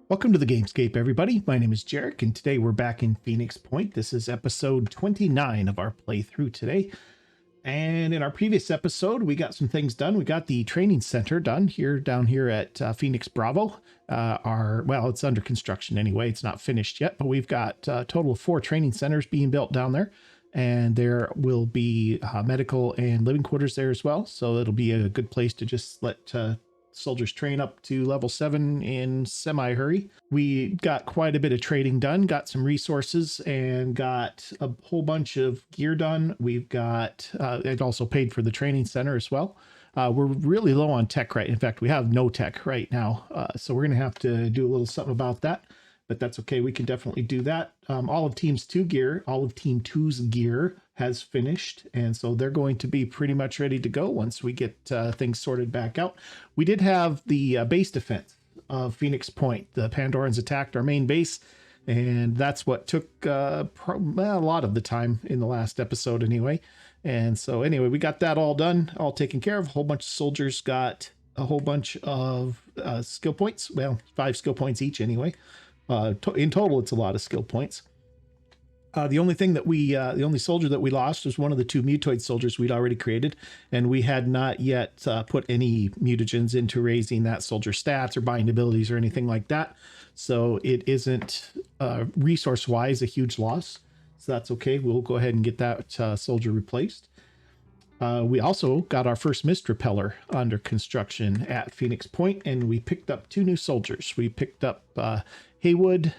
Welcome to the Gamescape, everybody. My name is Jeric, and today we're back in Phoenix Point. This is episode 29 of our playthrough today. And in our previous episode, we got some things done. We got the training center done down here at Phoenix Bravo. Well, it's under construction anyway. It's not finished yet, but we've got a total of 4 training centers being built down there. And there will be medical and living quarters there as well. So it'll be a good place to just let soldiers train up to level 7 in semi-hurry. We got quite a bit of trading done, got some resources, and got a whole bunch of gear done. We've got, it also paid for the training center as well. We're really low on tech right. In fact, we have no tech right now. So we're going to have to do a little something about that. But that's okay. We can definitely do that. All of Team 2's gear has finished. And so they're going to be pretty much ready to go once we get things sorted back out. We did have the base defense of Phoenix Point. The Pandorans attacked our main base. And that's what took a lot of the time in the last episode anyway. And so anyway, we got that all done, all taken care of. A whole bunch of soldiers got a whole bunch of skill points. Well, 5 skill points each anyway. In total, it's a lot of skill points. The only soldier that we lost was one of the 2 mutoid soldiers we'd already created, and we had not yet put any mutagens into raising that soldier's stats or buying abilities or anything like that. So it isn't resource-wise a huge loss. So that's okay. We'll go ahead and get that soldier replaced. We also got our first mist repeller under construction at Phoenix Point, and we picked up 2 new soldiers. We picked up Haywood,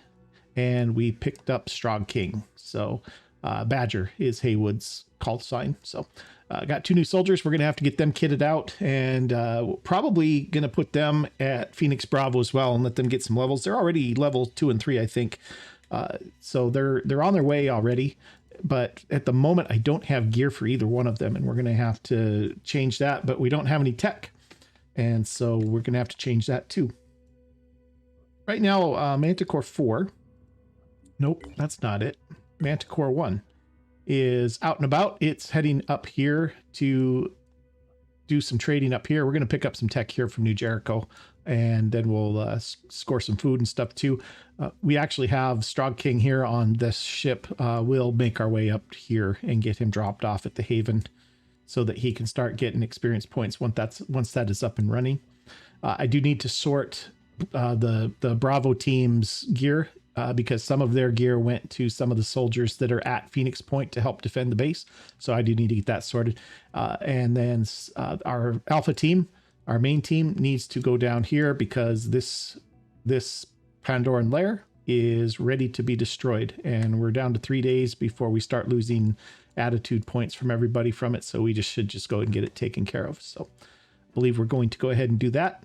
and we picked up Strog King. So Badger is Haywood's call sign. So got 2 new soldiers. We're going to have to get them kitted out, and probably going to put them at Phoenix Bravo as well and let them get some levels. They're already level 2 and 3, I think. So they're on their way already. But at the moment, I don't have gear for either one of them, and we're going to have to change that. But we don't have any tech, and so we're going to have to change that too. Right now, Manticore 4, nope, that's not it. Manticore 1 is out and about. It's heading up here to do some trading up here. We're going to pick up some tech here from New Jericho, and then we'll score some food and stuff too. We actually have Strog King here on this ship. We'll make our way up here and get him dropped off at the Haven so that he can start getting experience points once that is up and running. I do need to sort the Bravo team's gear because some of their gear went to some of the soldiers that are at Phoenix Point to help defend the base. So I do need to get that sorted. And then our Alpha team, our main team, needs to go down here because this Pandoran lair is ready to be destroyed. And we're down to 3 days before we start losing attitude points from everybody from it. So we should go and get it taken care of. So I believe we're going to go ahead and do that.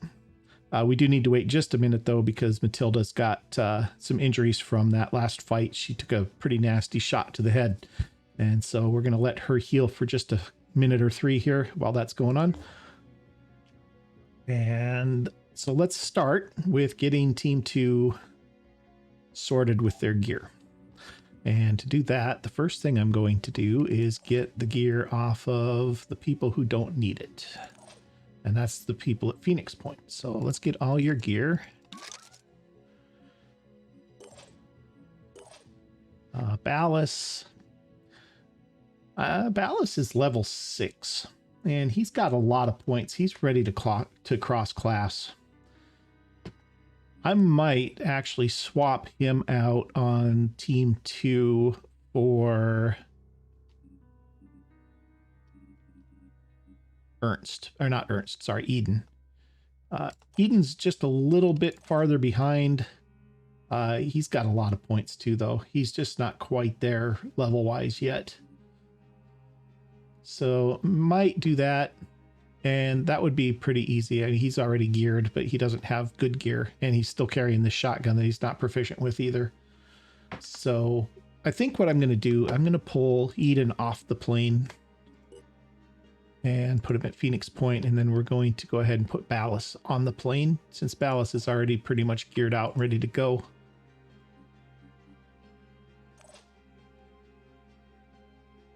We do need to wait just a minute, though, because Matilda's got some injuries from that last fight. She took a pretty nasty shot to the head. And so we're going to let her heal for just a minute or 3 here while that's going on. And so let's start with getting Team 2 sorted with their gear. And to do that, the first thing I'm going to do is get the gear off of the people who don't need it. And that's the people at Phoenix Point. So let's get all your gear. Ballas. Ballas is level 6. And he's got a lot of points. He's ready to cross class. I might actually swap him out on Team 2 for Eden. Eden's just a little bit farther behind. He's got a lot of points too, though. He's just not quite there level-wise yet. So might do that, and that would be pretty easy. I mean, he's already geared, but he doesn't have good gear, and he's still carrying the shotgun that he's not proficient with either. So I think what I'm going to do, I'm going to pull Eden off the plane and put him at Phoenix Point, and then we're going to go ahead and put Ballas on the plane, since Ballas is already pretty much geared out and ready to go.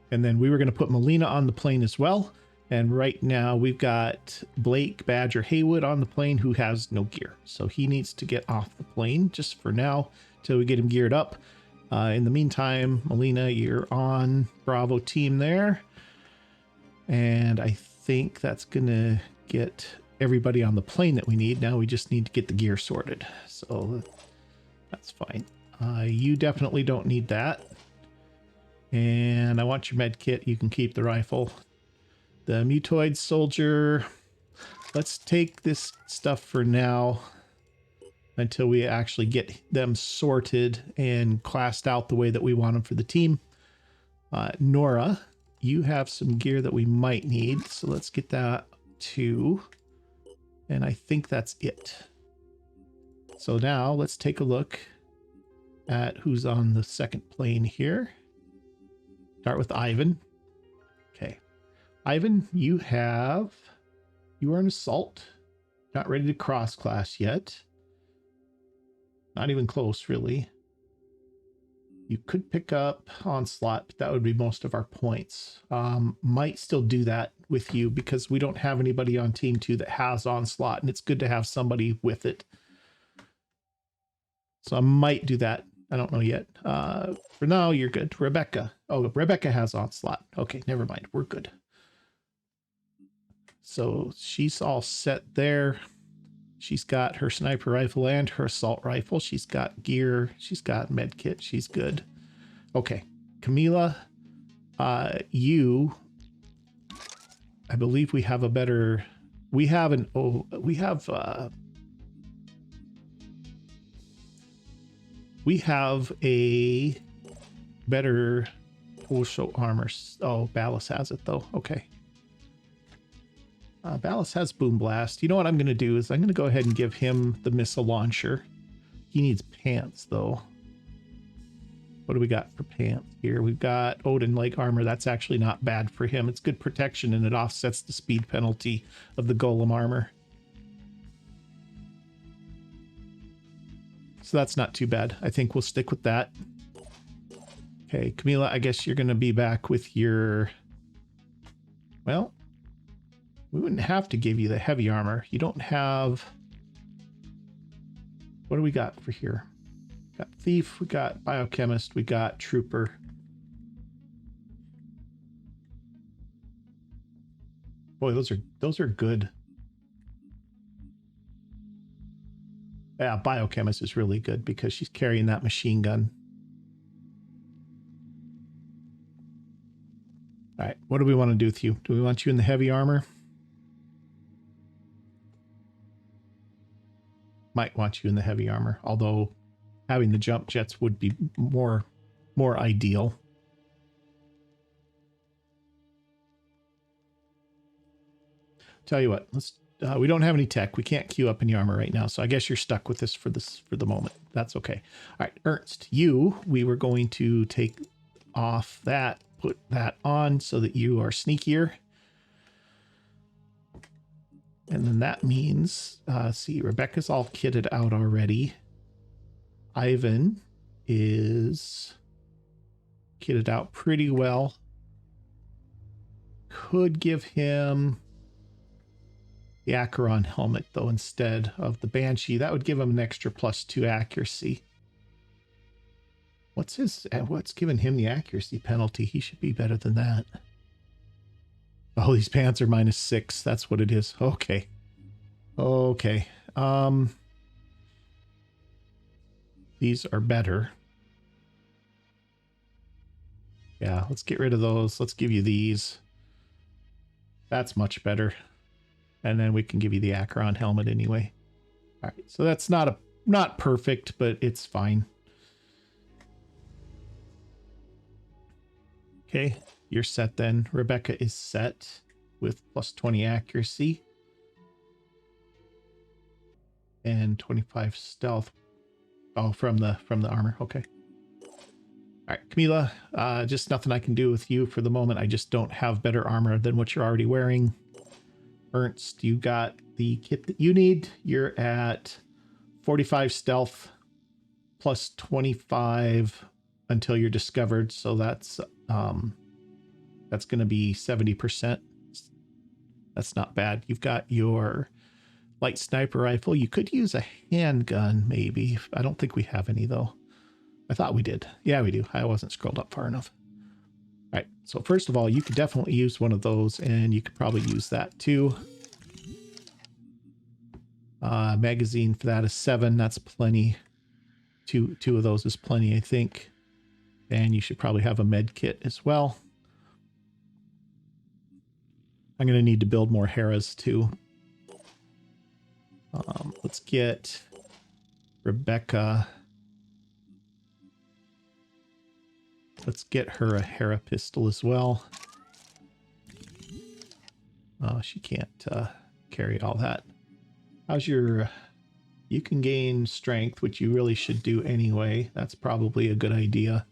And then we were going to put Melina on the plane as well, And right now we've got Blake Badger Haywood on the plane who has no gear. So he needs to get off the plane just for now till we get him geared up. In the meantime, Melina, you're on Bravo team there. And I think that's going to get everybody on the plane that we need. Now we just need to get the gear sorted. So that's fine. You definitely don't need that. And I want your med kit. You can keep the rifle. The mutoid soldier, let's take this stuff for now until we actually get them sorted and classed out the way that we want them for the team. Nora, you have some gear that we might need, so let's get that too. And I think that's it. So now let's take a look at who's on the second plane here. Start with Ivan. Okay. Ivan, you are an assault. Not ready to cross class yet. Not even close, really. You could pick up onslaught, but that would be most of our points. Might still do that with you because we don't have anybody on team 2 that has onslaught, and it's good to have somebody with it. So I might do that. I don't know yet. For now, you're good. Rebecca. Oh, Rebecca has onslaught. Okay, never mind. We're good. So she's all set there. She's got her sniper rifle and her assault rifle. She's got gear. She's got med kit. She's good. Okay. Camila, I believe we have a better, we have a better also armor. Oh, Ballas has it though. Okay. Ballas has Boom Blast. You know what I'm going to do is I'm going to go ahead and give him the missile launcher. He needs pants, though. What do we got for pants here? We've got Odin Leg Armor. That's actually not bad for him. It's good protection, and it offsets the speed penalty of the Golem Armor. So that's not too bad. I think we'll stick with that. Okay, Camila, I guess you're going to be back with your... Well... We wouldn't have to give you the heavy armor. You don't have... What do we got for here? We got Thief, we got Biochemist, we got Trooper. Boy, those are good. Yeah, Biochemist is really good because she's carrying that machine gun. All right, what do we want to do with you? Do we want you in the heavy armor? Might want you in the heavy armor, although having the jump jets would be more ideal. Tell you what, let's we don't have any tech. We can't queue up any armor right now, so I guess you're stuck with this for the moment. That's okay. All right, Ernst, we were going to take off that, put that on so that you are sneakier. And then that means, see, Rebecca's all kitted out already. Ivan is kitted out pretty well. Could give him the Acheron helmet, though, instead of the Banshee. That would give him an extra +2 accuracy. What's giving him the accuracy penalty? He should be better than that. Oh, these pants are -6. That's what it is. Okay. Okay. These are better. Yeah, let's get rid of those. Let's give you these. That's much better. And then we can give you the Acheron helmet anyway. All right. So that's not perfect, but it's fine. Okay. You're set then. Rebecca is set with +20 accuracy and 25 stealth. Oh, from the armor. Okay. All right, Camila, just nothing I can do with you for the moment. I just don't have better armor than what you're already wearing. Ernst, you got the kit that you need. You're at 45 stealth +25 until you're discovered. So that's going to be 70%. That's not bad. You've got your light sniper rifle. You could use a handgun, maybe. I don't think we have any, though. I thought we did. Yeah, we do. I wasn't scrolled up far enough. All right. So first of all, you could definitely use one of those, and you could probably use that too. Magazine for that is 7. That's plenty. Two of those is plenty, I think. And you should probably have a med kit as well. I'm going to need to build more Heras too. Let's get Rebecca. Let's get her a Hera pistol as well. She can't carry all that. How's your... You can gain strength, which you really should do anyway. That's probably a good idea.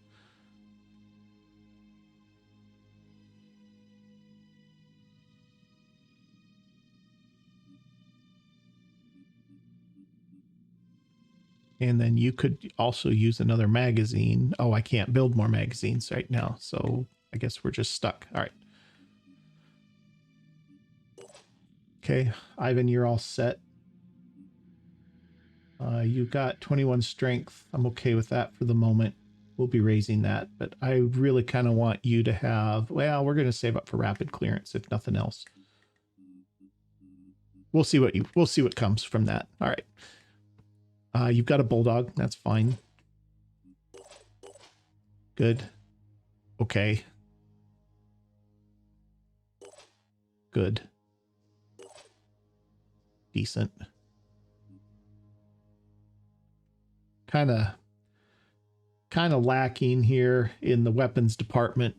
And then you could also use another magazine. Oh, I can't build more magazines right now, so I guess we're just stuck. All right. Okay, Ivan, you're all set. You got 21 strength. I'm okay with that for the moment. We'll be raising that, but I really kind of want you to have... Well, we're going to save up for rapid clearance, if nothing else. We'll see what comes from that. All right. You've got a bulldog. That's fine. Good. Okay. Good. Decent. Kind of lacking here in the weapons department,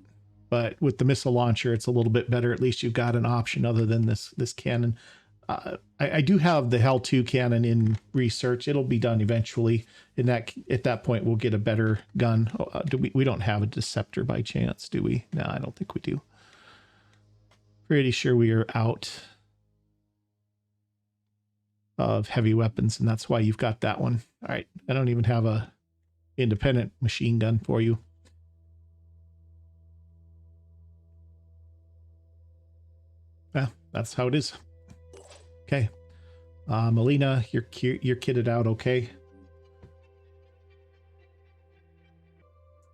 but with the missile launcher, it's a little bit better. At least you've got an option other than this cannon. I do have the Hell 2 cannon in research. It'll be done eventually. At that point, we'll get a better gun. We don't have a Deceptor by chance, do we? No, I don't think we do. Pretty sure we are out of heavy weapons, and that's why you've got that one. All right, I don't even have a independent machine gun for you. Yeah, that's how it is. Okay. Melina, you're kitted out okay.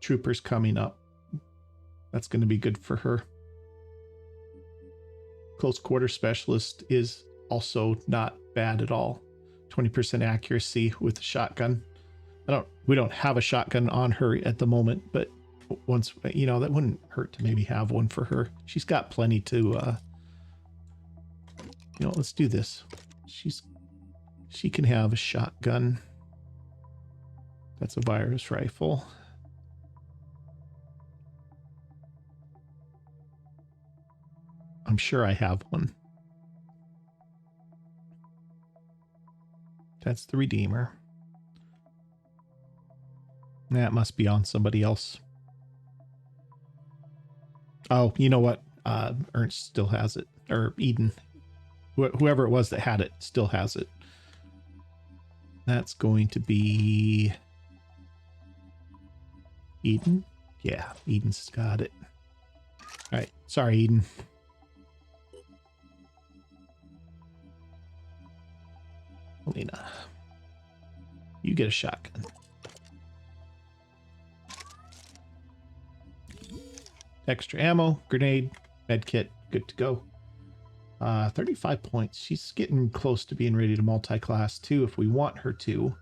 Trooper's coming up. That's going to be good for her. Close quarter specialist is also not bad at all. 20% accuracy with a shotgun. We don't have a shotgun on her at the moment, but once, you know, that wouldn't hurt to maybe have one for her. She's got plenty to, you know, let's do this. She can have a shotgun. That's a virus rifle. I'm sure I have one. That's the Redeemer. That must be on somebody else. Oh, you know what? Ernst still has it. Or Eden. Whoever it was that had it still has it. That's going to be Eden. Yeah, Eden's got it. All right. Sorry, Eden. Melina, you get a shotgun. Extra ammo, grenade, med kit, good to go. 35 points. She's getting close to being ready to multi-class too if we want her to.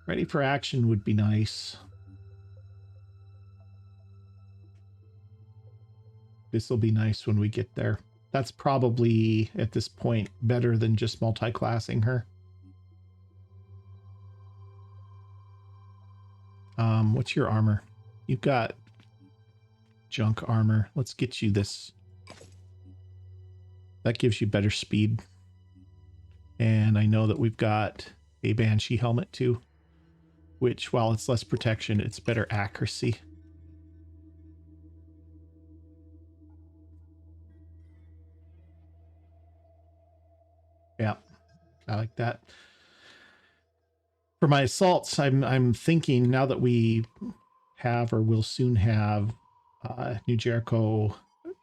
Ready for action would be nice. This will be nice when we get there. That's probably, at this point, better than just multi-classing her. What's your armor? You've got junk armor. Let's get you this. That gives you better speed. And I know that we've got a Banshee helmet too, which, while it's less protection, it's better accuracy. Yeah, I like that. For my assaults, I'm thinking now that we have or will soon have New Jericho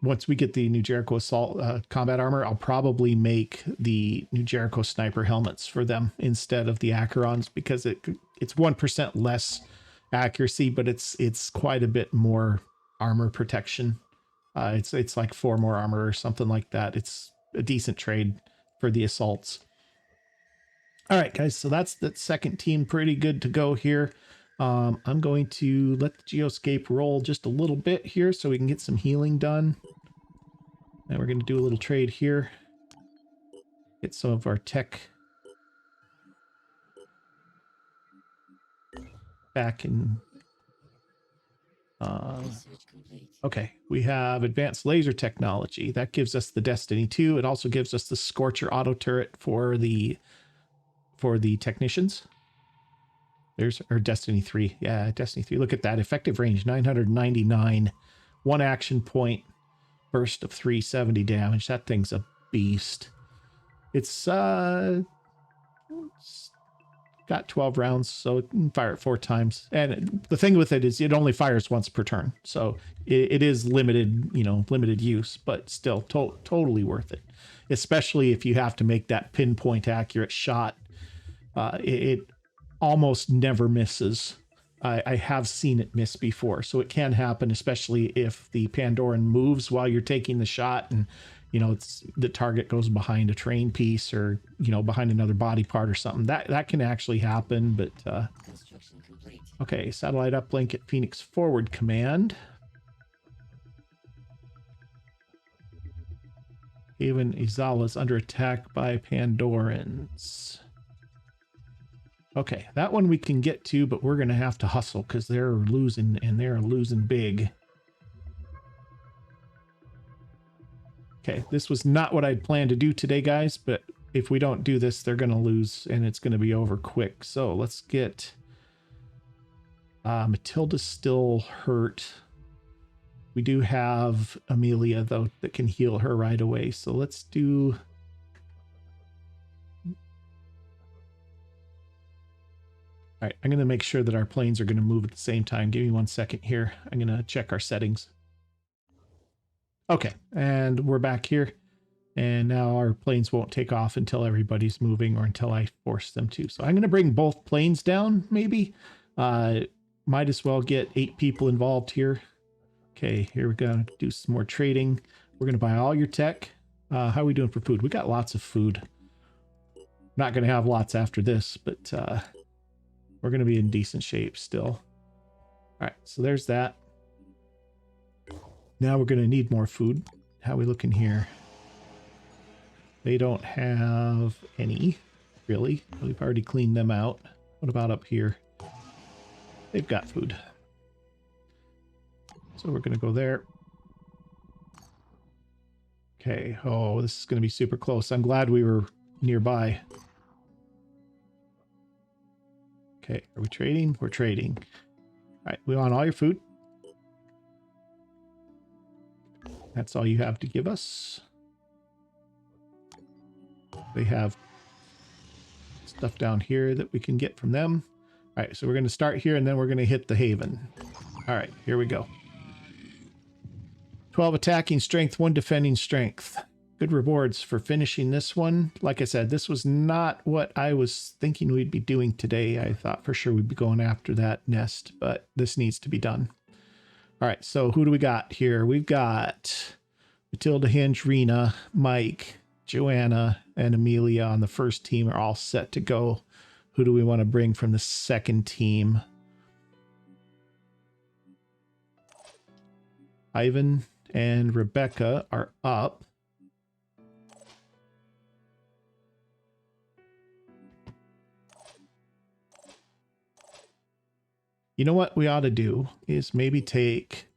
once we get the new Jericho assault combat armor, I'll probably make the new Jericho sniper helmets for them instead of the Acherons, because it's 1% less accuracy, but it's quite a bit more armor protection. It's like 4 more armor or something like that. It's a decent trade for the assaults. All right, guys, so that's the second team pretty good to go here. I'm going to let the Geoscape roll just a little bit here so we can get some healing done. And we're going to do a little trade here. Get some of our tech back in. Okay, we have advanced laser technology. That gives us the Destiny 2. It also gives us the Scorcher auto turret for the technicians. There's our Destiny 3. Yeah, Destiny 3. Look at that. Effective range 999. 1 action point. Burst of 370 damage. That thing's a beast. It's got 12 rounds, so it can fire it 4 times. And the thing with it is it only fires once per turn. So it is limited, limited use, but still totally worth it. Especially if you have to make that pinpoint accurate shot. It almost never misses. I have seen it miss before, so it can happen, especially if the Pandoran moves while you're taking the shot, and it's the target goes behind a train piece or behind another body part or something. That can actually happen. But construction complete. Okay, satellite uplink at Phoenix Forward Command. Haven Izala is under attack by Pandorans. Okay, that one we can get to, but we're going to have to hustle because they're losing, and they're losing big. Okay, this was not what I'd planned to do today, guys, but if we don't do this, they're going to lose, and it's going to be over quick. So let's get... Matilda's still hurt. We do have Amelia, though, that can heal her right away. So let's do... All right, I'm going to make sure that our planes are going to move at the same time. Give me 1 second here. I'm going to check our settings. Okay, and we're back here. And now our planes won't take off until everybody's moving or until I force them to. So I'm going to bring both planes down, maybe. Might as well get 8 people involved here. Okay, here we're going to do some more trading. We're going to buy all your tech. How are we doing for food? We got lots of food. Not going to have lots after this, but... we're going to be in decent shape still. All right, so there's that. Now we're going to need more food. How are we looking here? They don't have any, really. We've already cleaned them out. What about up here? They've got food. So we're going to go there. Okay. Oh, this is going to be super close. I'm glad we were nearby. Okay, are we trading? We're trading. All right, we want all your food. That's all you have to give us. They have stuff down here that we can get from them. All right, so we're going to start here, and then we're going to hit the Haven. All right, here we go. 12 attacking strength, 1 defending strength. Good rewards for finishing this one. Like I said, this was not what I was thinking we'd be doing today. I thought for sure we'd be going after that nest, but this needs to be done. All right, so who do we got here? We've got Matilda, Hinge, Rena, Mike, Joanna, and Amelia on the first team are all set to go. Who do we want to bring from the second team? Ivan and Rebecca are up. You know what we ought to do is maybe take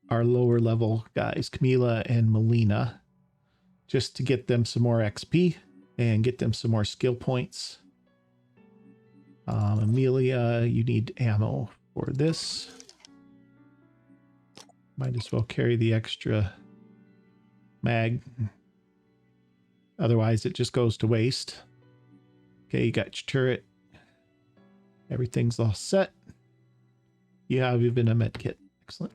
our lower level guys, Camila and Melina, just to get them some more XP and get them some more skill points. Amelia, you need ammo for this. Might as well carry the extra mag. Otherwise, it just goes to waste. Okay, you got your turret. Everything's all set. You have even a med kit. Excellent.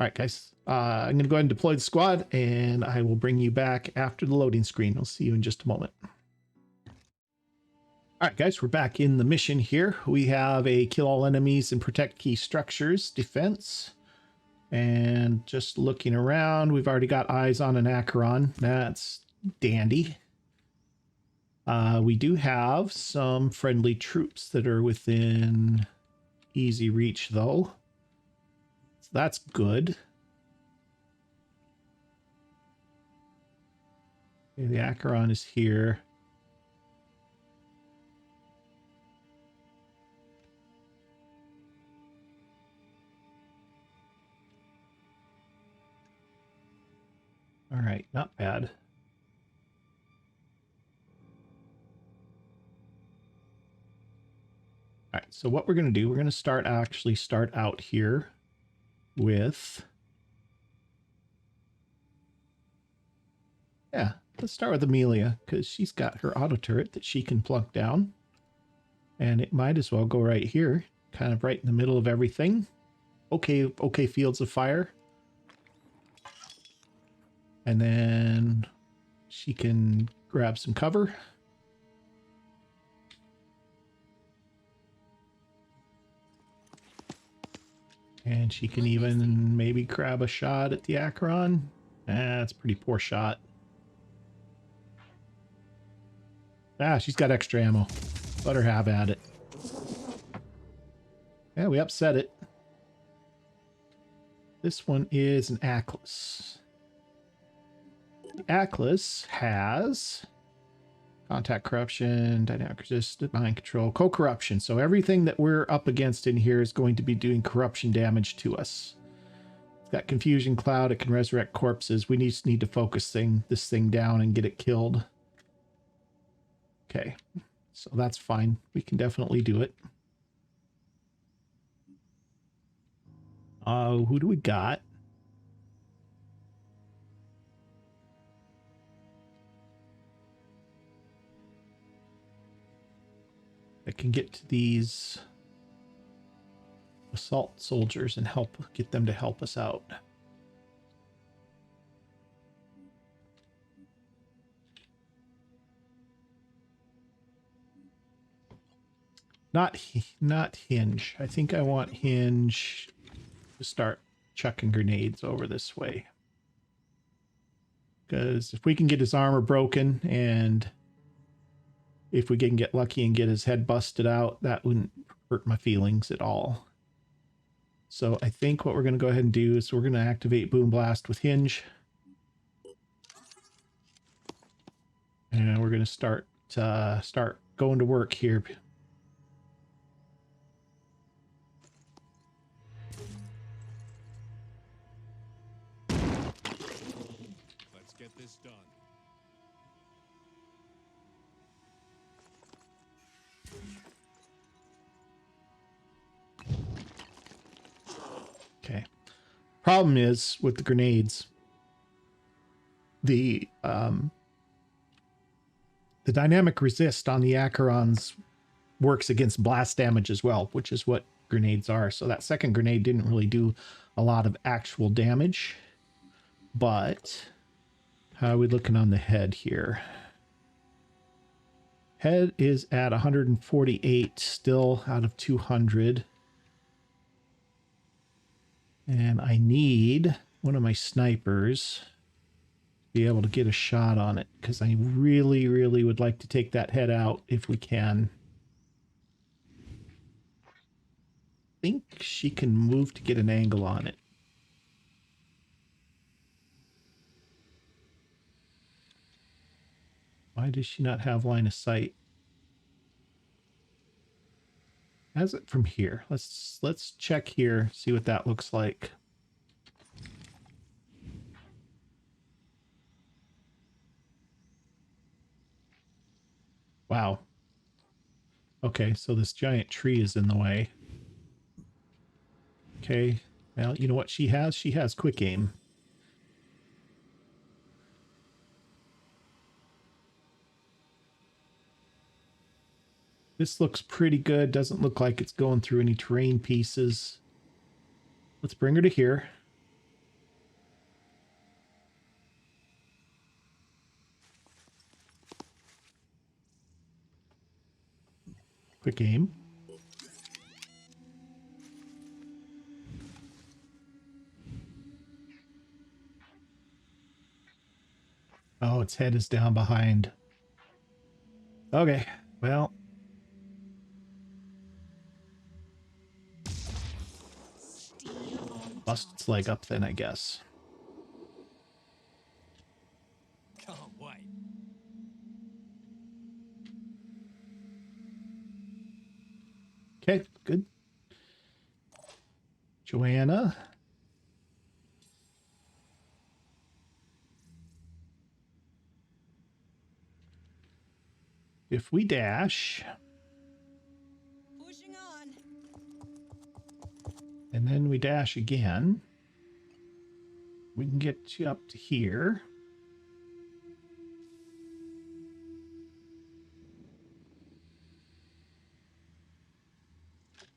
All right, guys. I'm going to go ahead and deploy the squad, and I will bring you back after the loading screen. I'll see you in just a moment. All right, guys, we're back in the mission here. We have a kill all enemies and protect key structures defense. And just looking around, we've already got eyes on an Acheron. That's dandy. We do have some friendly troops that are within easy reach, though. So that's good. Okay, the Acheron is here. All right, not bad. All right, so what we're going to do, we're going to actually start out here with... Yeah, let's start with Amelia, because she's got her auto turret that she can plunk down. And it might as well go right here, kind of right in the middle of everything. Okay, fields of fire. And then she can grab some cover. And she can even maybe grab a shot at the Acheron. That's a pretty poor shot. Ah, she's got extra ammo. Let her have at it. Yeah, we upset it. This one is an Atlas. The Atlas has contact corruption, dynamic resist, mind control, co-corruption. So everything that we're up against in here is going to be doing corruption damage to us. It's got confusion cloud. It can resurrect corpses. We just need to focus this thing down and get it killed. Okay, so that's fine. We can definitely do it. Who do we got? That can get to these assault soldiers and get them to help us out. Not Hinge. I think I want Hinge to start chucking grenades over this way. Because if we can get his armor broken, and if we can get lucky and get his head busted out, that wouldn't hurt my feelings at all. So I think what we're going to go ahead and do is we're going to activate Boom Blast with Hinge. And we're going to start going to work here. Let's get this done. Okay. Problem is with the grenades, the dynamic resist on the Acherons works against blast damage as well, which is what grenades are. So that second grenade didn't really do a lot of actual damage. But how are we looking on the head here? Head is at 148 still out of 200. And I need one of my snipers to be able to get a shot on it, because I really, really would like to take that head out if we can. I think she can move to get an angle on it. Why does she not have line of sight? Has it from here? Let's check here, see what that looks like. Wow. Okay, so this giant tree is in the way. Okay, well, you know what she has? She has quick aim. This looks pretty good. Doesn't look like it's going through any terrain pieces. Let's bring her to here. Quick aim. Oh, its head is down behind. Okay, well. Bust its leg up then, I guess. Can't wait. Okay, good. Joanna. If we dash, Pushing on. and then we dash again, we can get you up to here.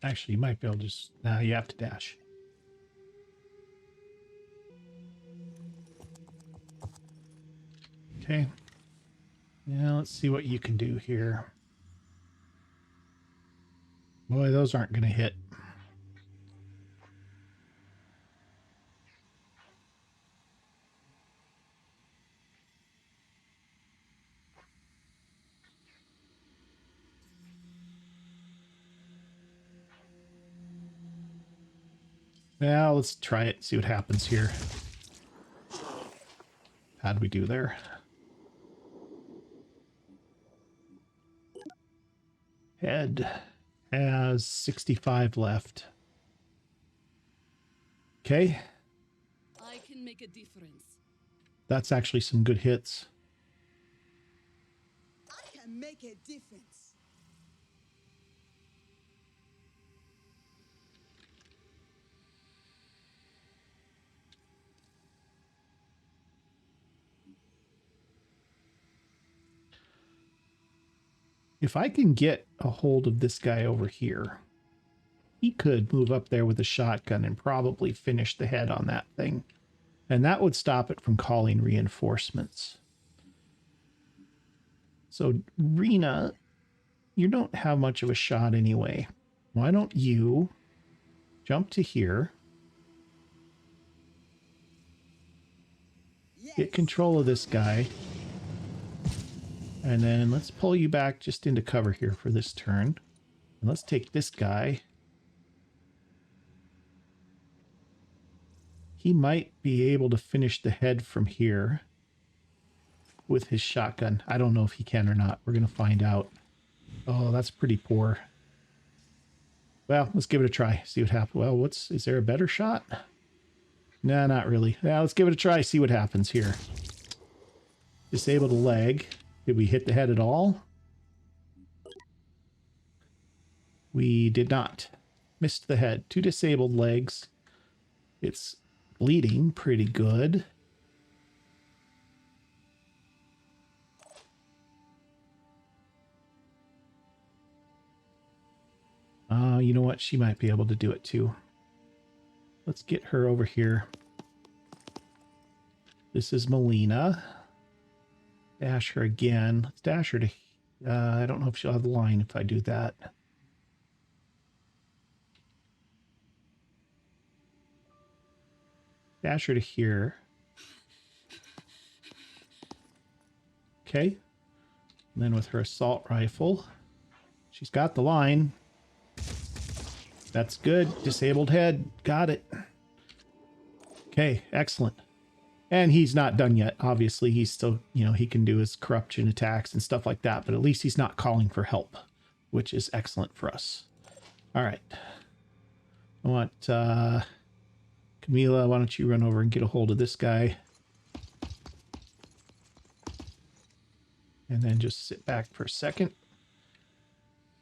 Actually, you might be able to just... Now you have to dash. Okay. Now let's see what you can do here. Boy, those aren't going to hit. Now let's try it, see what happens here. How'd we do there? Head has 65 left. Okay. I can make a difference. That's actually some good hits. I can make a difference. If I can get a hold of this guy over here, he could move up there with a shotgun and probably finish the head on that thing. And that would stop it from calling reinforcements. So, Rena, you don't have much of a shot anyway. Why don't you jump to here, get control of this guy, and then let's pull you back just into cover here for this turn. And let's take this guy. He might be able to finish the head from here with his shotgun. I don't know if he can or not. We're going to find out. Oh, that's pretty poor. Well, let's give it a try. See what happens. Well, is there a better shot? Nah, not really. Now let's give it a try. See what happens here. Disable the leg. Did we hit the head at all? We did not. Missed the head. 2 disabled legs. It's bleeding pretty good. You know what? She might be able to do it too. Let's get her over here. This is Melina. Dash her again. Let's dash her to... I don't know if she'll have the line if I do that. Dash her to here. Okay. And then with her assault rifle, she's got the line. That's good. Disabled head. Got it. Okay, excellent. And he's not done yet. Obviously, he's still, he can do his corruption attacks and stuff like that, but at least he's not calling for help, which is excellent for us. All right. I want Camila, why don't you run over and get a hold of this guy? And then just sit back for a second.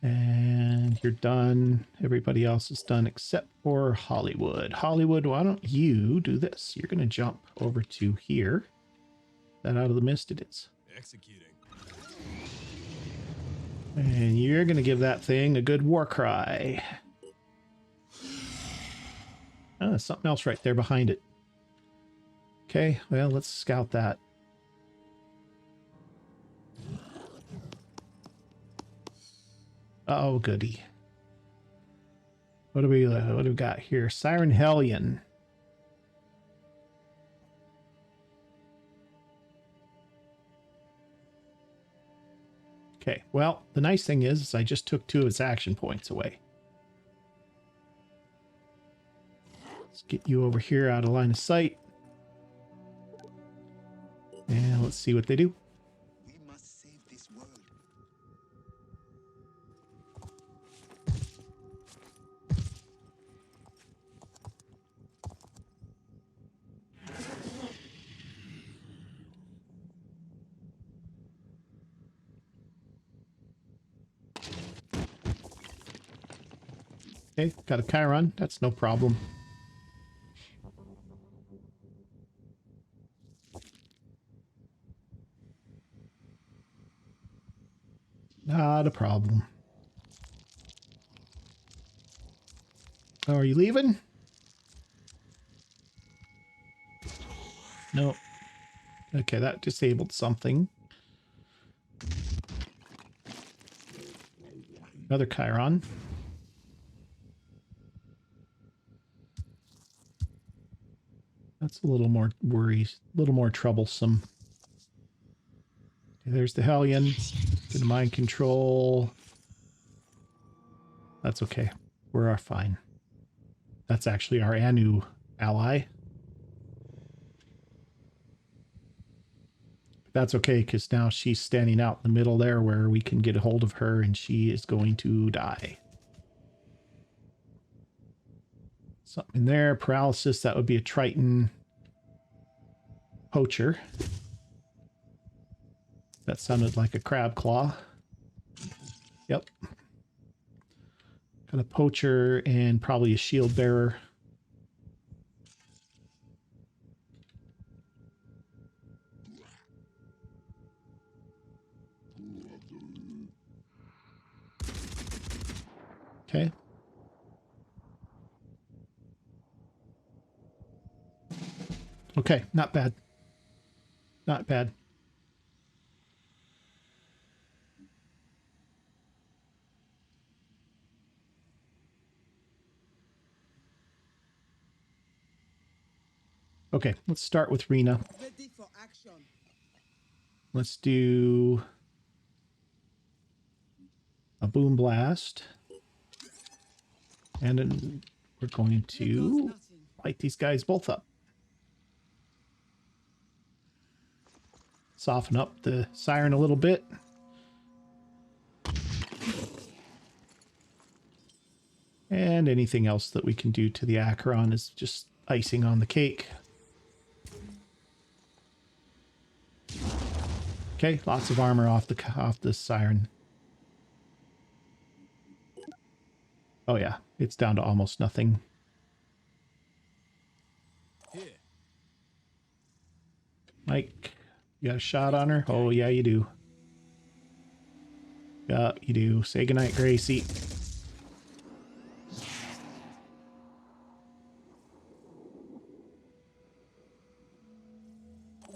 And you're done. Everybody else is done except for Hollywood. Hollywood, why don't you do this? You're going to jump over to here. That out of the mist it is. Executing. And you're going to give that thing a good war cry. Oh, there's something else right there behind it. Okay, well, let's scout that. Oh, goody. What do we got here? Siren Hellion. Okay, well, the nice thing is I just took 2 of its action points away. Let's get you over here out of line of sight. And let's see what they do. We must save this world. Okay, got a Chiron. That's no problem. Not a problem. Oh, are you leaving? No. Okay, that disabled something. Another Chiron. That's a little more a little more troublesome. Okay, there's the Hellion. Good mind control. That's okay. We're fine. That's actually our Anu ally. That's okay, because now she's standing out in the middle there where we can get a hold of her and she is going to die. Something in there. Paralysis, that would be a Triton poacher. That sounded like a crab claw. Yep. Got a poacher and probably a shield bearer. Okay. Okay, not bad. Not bad. Okay, let's start with Rena. Ready for action. Let's do a boom blast. And then we're going to light these guys both up. Soften up the siren a little bit. And anything else that we can do to the Acheron is just icing on the cake. Okay, lots of armor off the siren. Oh yeah, it's down to almost nothing. Here. Mike, you got a shot on her? Oh yeah, you do. Yeah, you do. Say goodnight, Gracie.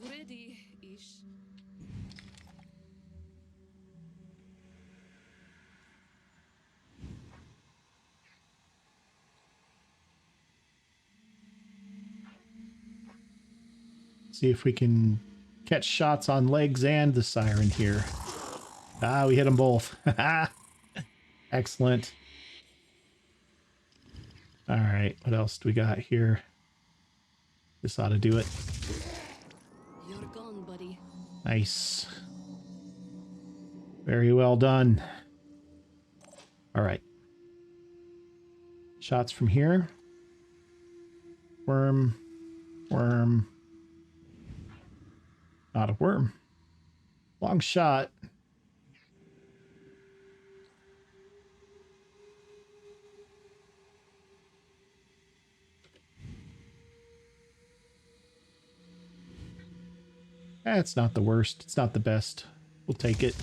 Ready-ish. See if we can catch shots on legs and the siren here. Ah, we hit them both. Excellent. All right, what else do we got here? This ought to do it. You're gone, buddy. Nice. Very well done. All right. Shots from here. Worm. Worm. Not a worm. Long shot. It's not the worst. It's not the best. We'll take it.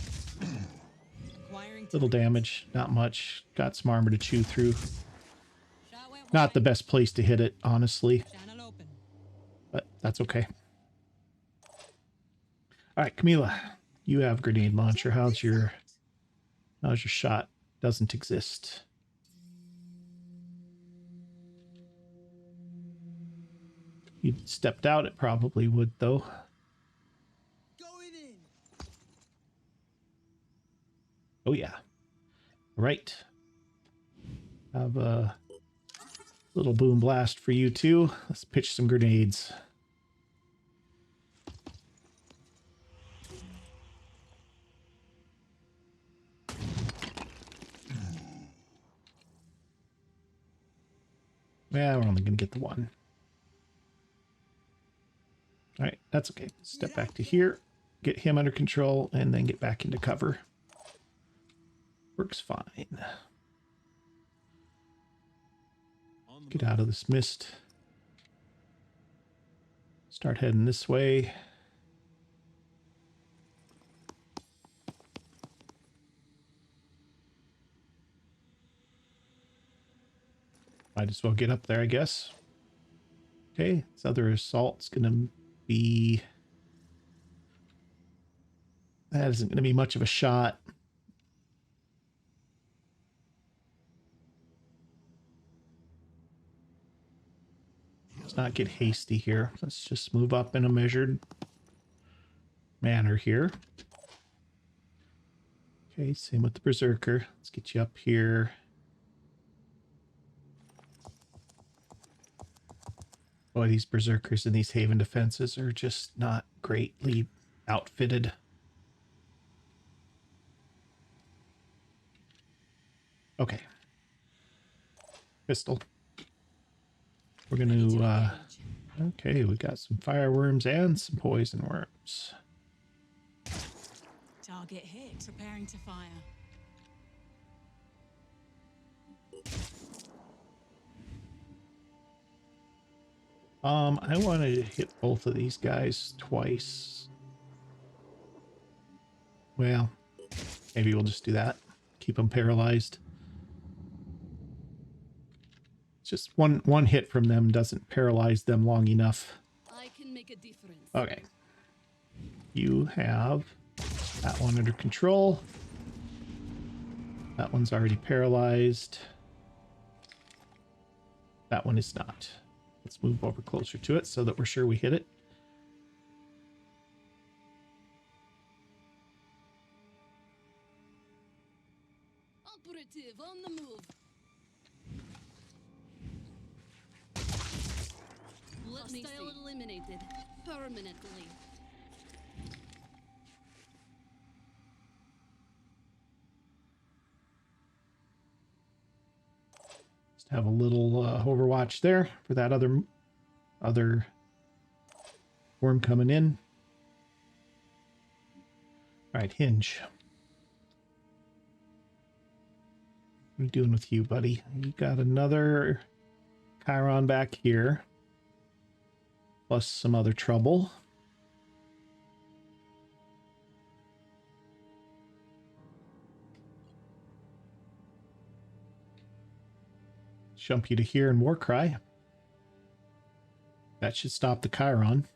Little damage. Not much. Got some armor to chew through. Not the best place to hit it, honestly. But that's okay. All right, Camila. You have grenade launcher. How's your shot? doesn't exist. If you stepped out, it probably would, though. Going in. Oh, yeah. Right. Have a little boom blast for you, too. Let's pitch some grenades. Yeah, we're only going to get the one. All right, that's okay. Step back to here, get him under control, and then get back into cover. Works fine. Get out of this mist. Start heading this way. Might as well get up there, I guess. Okay, this other assault's going to be... That isn't going to be much of a shot. Let's not get hasty here. Let's just move up in a measured manner here. Okay, same with the Berserker. Let's get you up here. Boy, these Berserkers in these Haven defenses are just not greatly outfitted. Okay. Pistol. We're going to, okay, we got some fireworms and some poison worms. Target hit. Preparing to fire. I want to hit both of these guys twice. Well, maybe we'll just do that. Keep them paralyzed. It's just one hit from them doesn't paralyze them long enough. I can make a difference. Okay. You have that one under control. That one's already paralyzed. That one is not. Let's move over closer to it so that we're sure we hit it. Operative on the move. Hostile eliminated permanently. Just have a little overwatch there for that other worm coming in. All right, Hinge. What are you doing with you, buddy? You got another Chiron back here. Plus some other trouble. Jump you to here and Warcry. That should stop the Chiron.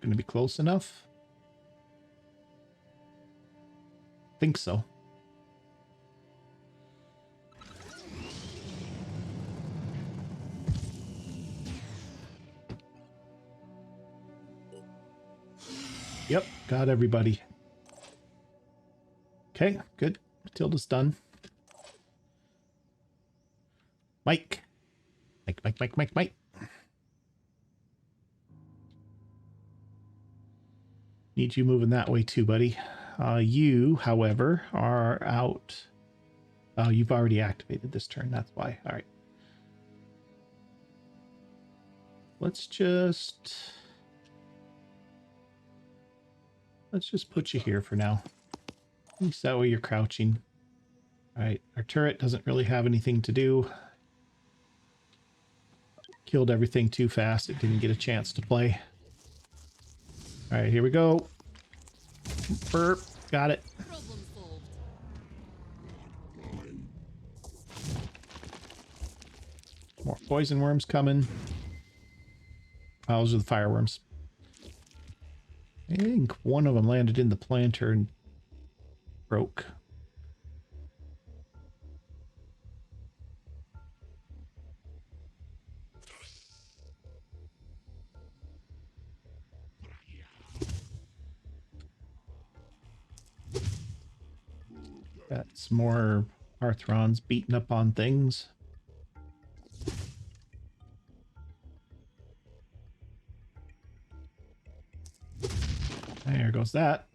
Going to be close enough? Think so. Yep, got everybody. Okay, good. Matilda's done. Mike. Mike. Need you moving that way too, buddy. You, however, are out. Oh, you've already activated this turn. That's why. All right. Let's just put you here for now. At least that way you're crouching. All right. Our turret doesn't really have anything to do. Killed everything too fast. It didn't get a chance to play. All right, here we go. Burp. Got it. Problem solved. More poison worms coming. Oh, those are the fireworms. I think one of them landed in the planter and broke. Got some more Arthrons beating up on things. There goes that.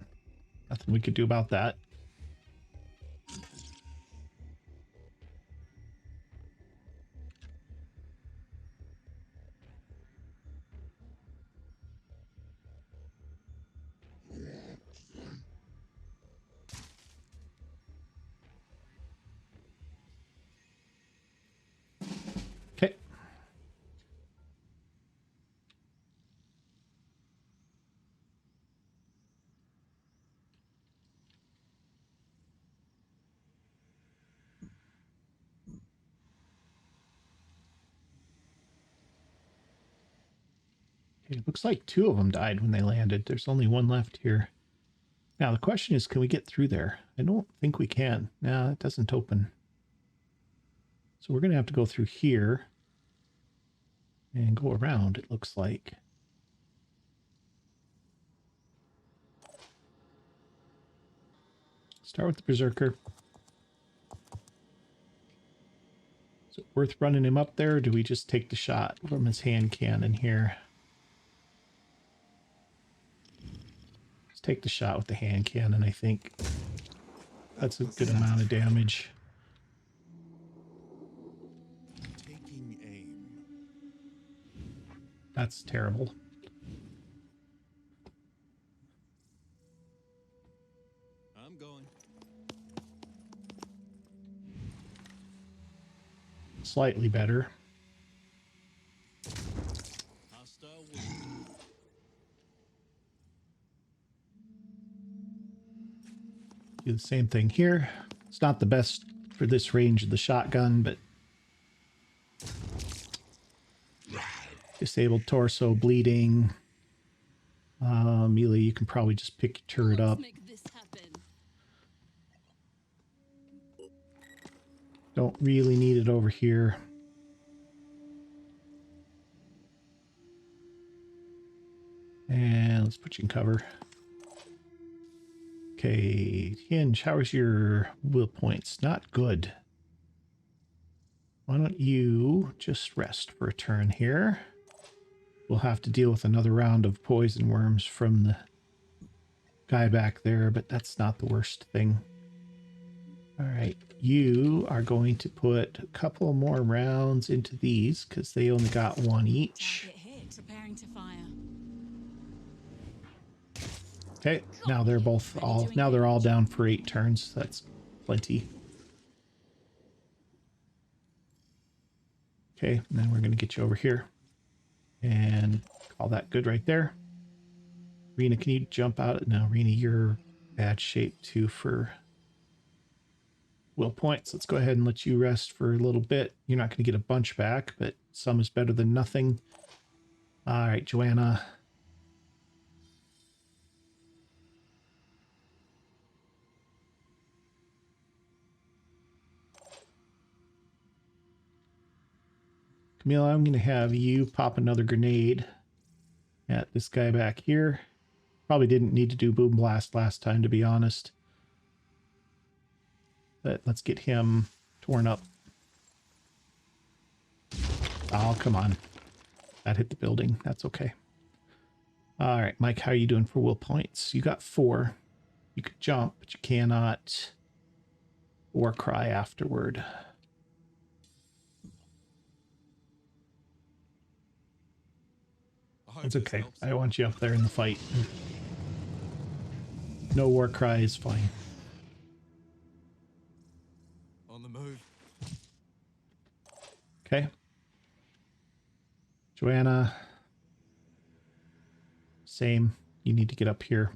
Nothing we could do about that. Okay. It looks like 2 of them died when they landed. There's only 1 left here. Now the question is, can we get through there? I don't think we can. No, it doesn't open. So we're going to have to go through here and go around, it looks like. Start with the Berserker. Is it worth running him up there, or do we just take the shot from his hand cannon here? Let's take the shot with the hand cannon, I think. That's a good amount of damage. Taking aim. That's terrible. I'm going. Slightly better. Hostile wound. Do the same thing here. It's not the best for this range of the shotgun, but disabled torso, bleeding. Melee, you can probably just pick your turret Let's up. make this happen. Don't really need it over here. And let's put you in cover. Okay, Hinge, how is your will points? Not good. Why don't you just rest for a turn here? We'll have to deal with another round of poison worms from the guy back there, but that's not the worst thing. All right, you are going to put a couple more rounds into these because they only got 1 each. Target hit. Preparing to fire. Okay, now they're all down for 8 turns. That's plenty. Okay, and then we're going to get you over here and call that good right there. Rena, can you jump out? No, Rena, you're bad shape too for will points. Let's go ahead and let you rest for a little bit. You're not going to get a bunch back, but some is better than nothing. All right, Joanna. Camille, I'm going to have you pop another grenade at this guy back here. Probably didn't need to do Boom Blast last time, to be honest. But let's get him torn up. Oh, come on. That hit the building. That's okay. All right, Mike, how are you doing for will points? You got 4. You could jump, but you cannot war cry afterward. I hope It's this okay. helps. I want you up there in the fight. No war cry is fine. On the move. Okay. Joanna. Same. You need to get up here.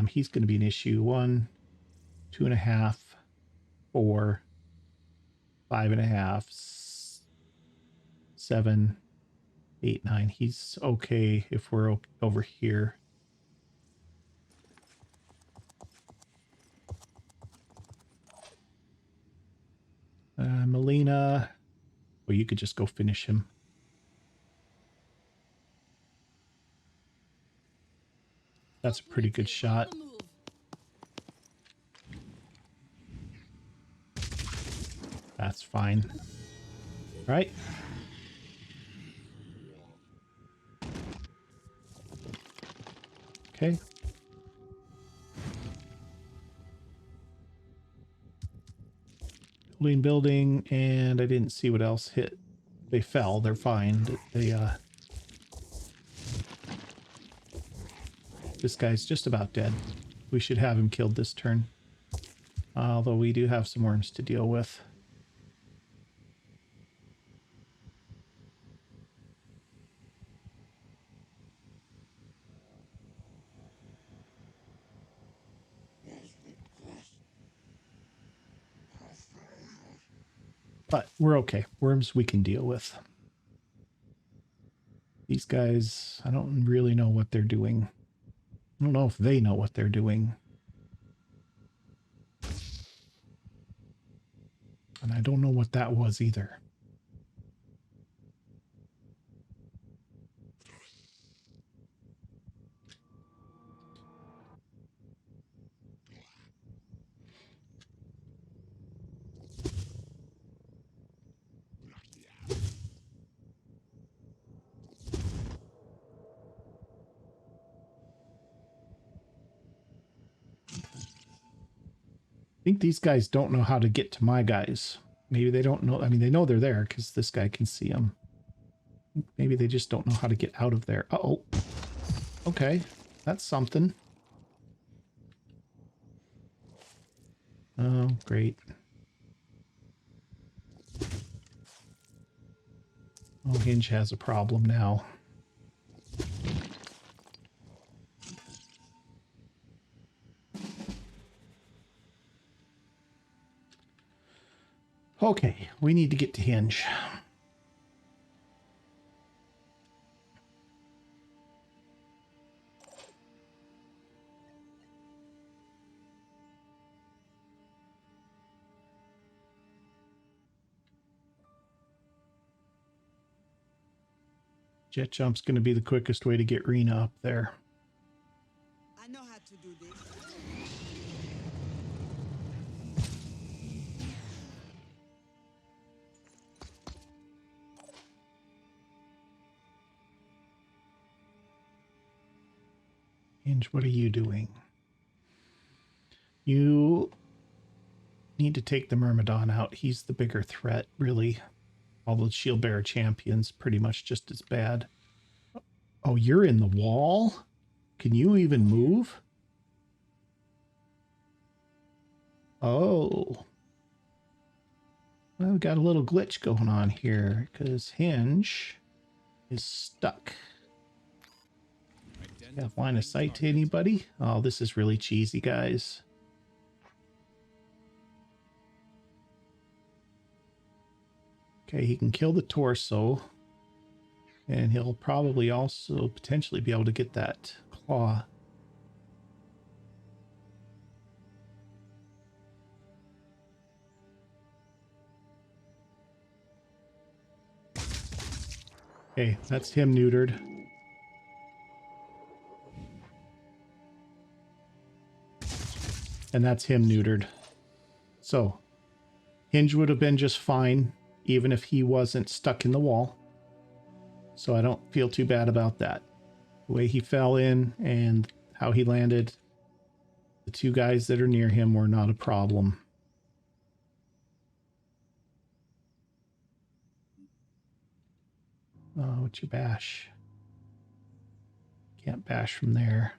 He's going to be an issue. 1, 2.5, 4, 5.5, 7, 8, 9. He's okay if we're over here. arena. Or you could just go finish him. That's a pretty good shot. On the move. That's fine. Right? Okay. Building, and I didn't see what else hit. They fell. They're fine. This guy's just about dead. We should have him killed this turn. Although we do have some worms to deal with. But we're okay. Worms we can deal with. These guys, I don't really know what they're doing. I don't know if they know what they're doing. And I don't know what that was either. I think these guys don't know how to get to my guys. Maybe they don't know. I mean, they know they're there because this guy can see them. Maybe they just don't know how to get out of there. Uh-oh. Okay. That's something. Oh, great. Oh, Hinge has a problem now. Okay, we need to get to Hinge. Jet jump's going to be the quickest way to get Rena up there. I know how to do this. Hinge, what are you doing? You need to take the Myrmidon out. He's the bigger threat, really. All the shield bearer champions pretty much just as bad. Oh, you're in the wall? Can you even move? Oh. Well, we got a little glitch going on here because Hinge is stuck. Yeah, line of sight to anybody? Oh, this is really cheesy, guys. Okay, he can kill the torso. And he'll probably also potentially be able to get that claw. Okay, that's him neutered. And that's him neutered. So, Hinge would have been just fine, even if he wasn't stuck in the wall. So I don't feel too bad about that. The way he fell in and how he landed, the two guys that are near him were not a problem. Oh, what's your bash? Can't bash from there.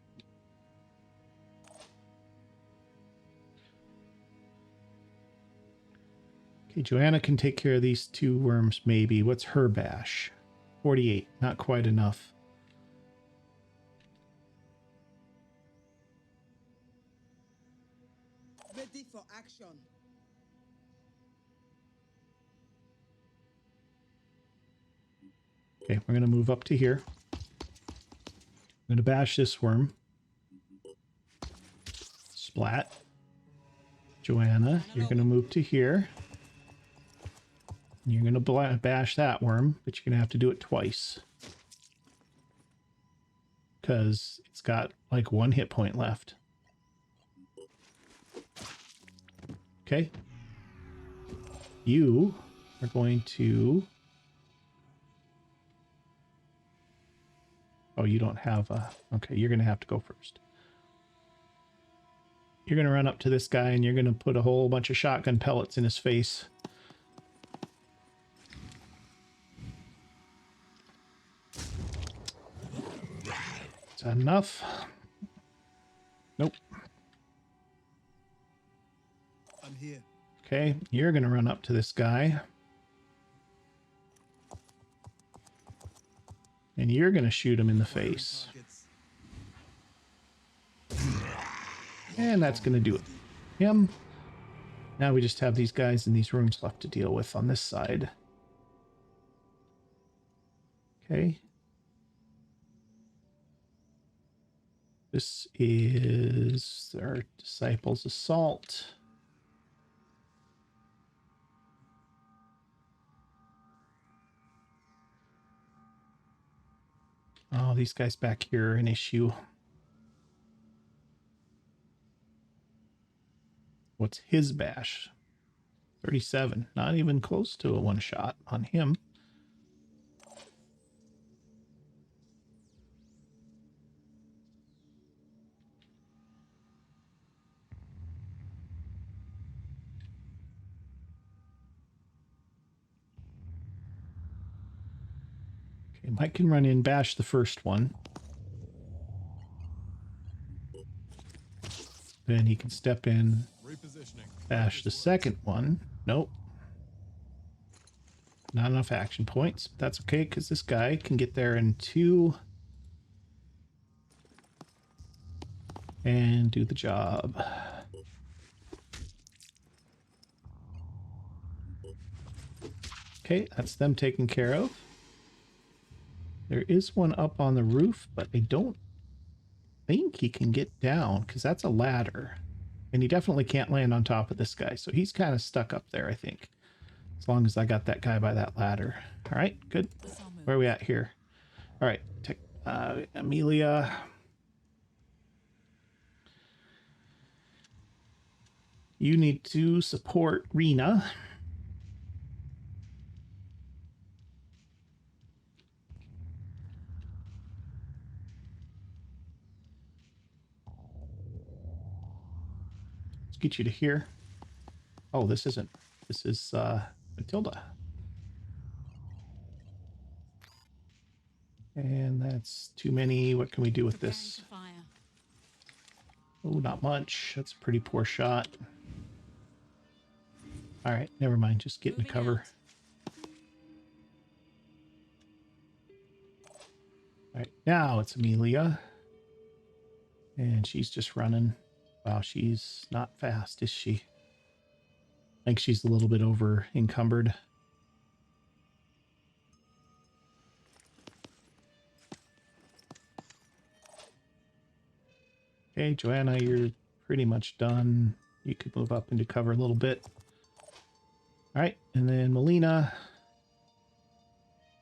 Okay, Joanna can take care of these two worms, maybe. What's her bash? 48, not quite enough. Ready for action. Okay, we're going to move up to here. I'm going to bash this worm. Splat. Joanna, you're going to move to here. You're going to bash that worm, but you're going to have to do it twice. Because it's got like 1 hit point left. Okay. You are going to... Oh, you don't have a... Okay, you're going to have to go first. You're going to run up to this guy and you're going to put a whole bunch of shotgun pellets in his face. Is that enough? Nope. I'm here. Okay, you're going to run up to this guy. And you're going to shoot him in the face. And that's going to do it. Him. Now we just have these guys in these rooms left to deal with on this side. Okay. This is our Disciples' Assault. Oh, these guys back here are an issue. What's his bash? 37. Not even close to a one-shot on him. Okay, Mike can run in, bash the first one. Then he can step in, bash the second one. Nope. Not enough action points. But that's okay, because this guy can get there in 2. And do the job. Okay, that's them taken care of. There is one up on the roof, but I don't think he can get down because that's a ladder. And he definitely can't land on top of this guy. So he's kind of stuck up there, I think. As long as I got that guy by that ladder. All right, good. Where are we at here? All right, Amelia. You need to support Rena. Let's get you to here. Oh, this isn't. This is Matilda. And that's too many. What can we do with this? Oh, not much. That's a pretty poor shot. All right, never mind. Just get into cover. All right, now it's Amelia. And she's just running. Wow, she's not fast, is she? I think she's a little bit over encumbered. Okay, Joanna, you're pretty much done. You could move up into cover a little bit. All right, and then Melina.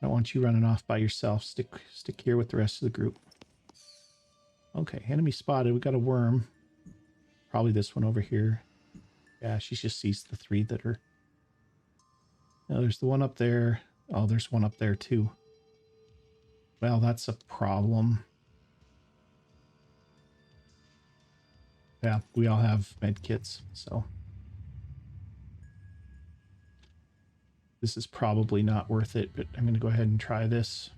I don't want you running off by yourself. Stick here with the rest of the group. Okay, enemy spotted. We got a worm. Probably this one over here. Yeah, she just sees the 3 that are... Oh, there's the one up there. Oh, there's one up there too. Well, that's a problem. Yeah, we all have med kits, so... This is probably not worth it, but I'm going to go ahead and try this.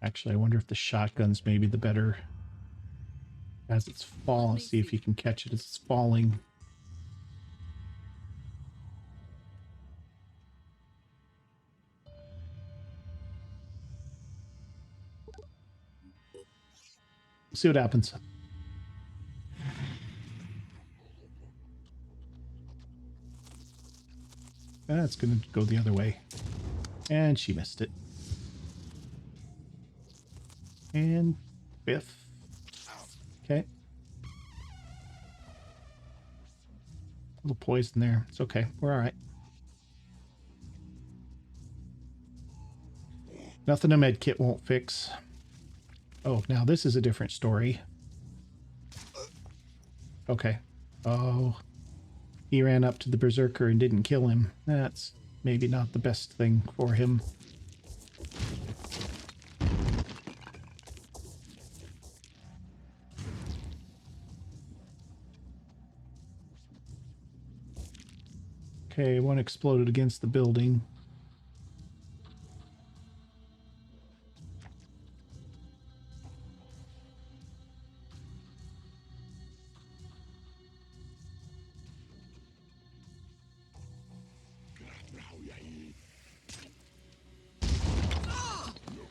Actually, I wonder if the shotgun's maybe the better... As it's falling, see if you can catch it as it's falling. See what happens. That's going to go the other way. And she missed it. And biff. Okay. A little poison there. It's okay. We're all right. Nothing a med kit won't fix. Oh, now this is a different story. Okay. Oh, he ran up to the berserker and didn't kill him. That's maybe not the best thing for him. Okay, one exploded against the building.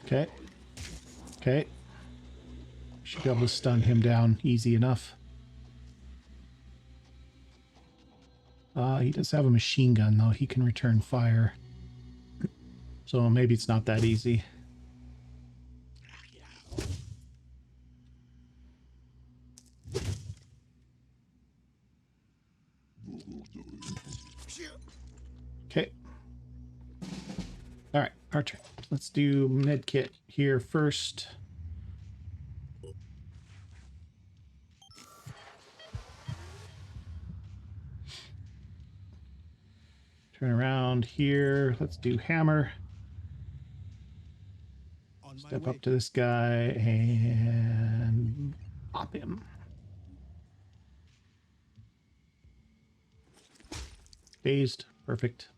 Okay. Okay. Should be able to stun him down easy enough. He does have a machine gun, though. He can return fire. So maybe it's not that easy. Okay. All right, our turn. Let's do medkit here first. Turn around here. Let's do hammer. On my Step way. up to this guy and pop him. Dazed. Perfect.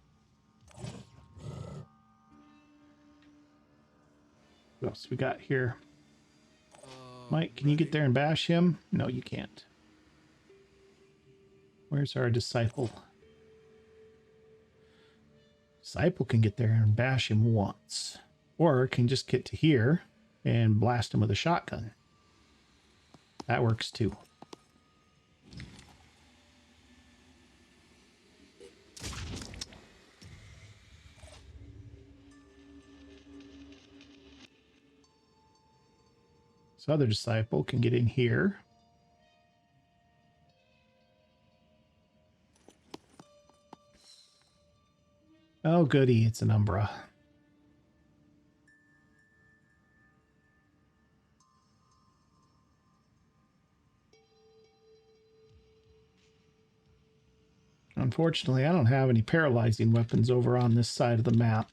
What else we got here? Mike, can you get there and bash him? No, you can't. Where's our disciple? Disciple can get there and bash him once. Or can just get to here and blast him with a shotgun. That works too. This other disciple can get in here. Oh goody, it's an Umbra. Unfortunately, I don't have any paralyzing weapons over on this side of the map.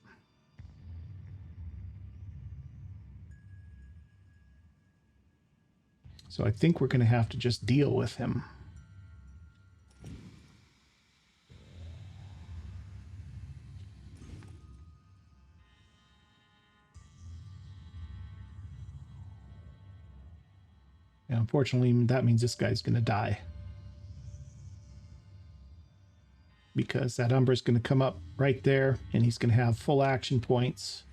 So I think we're going to have to just deal with him. And unfortunately, that means this guy's going to die. Because that Umbra's going to come up right there, and he's going to have full action points.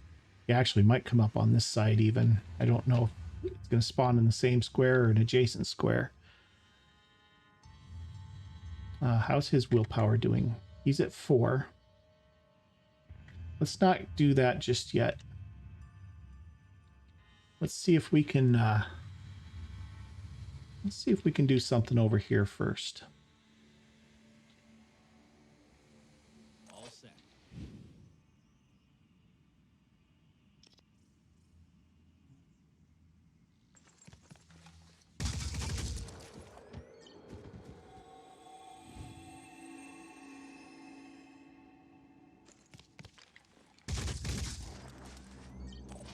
He actually might come up on this side even. I don't know if it's going to spawn in the same square or an adjacent square. How's his willpower doing? He's at 4. Let's not do that just yet. Let's see if we can do something over here first. All set.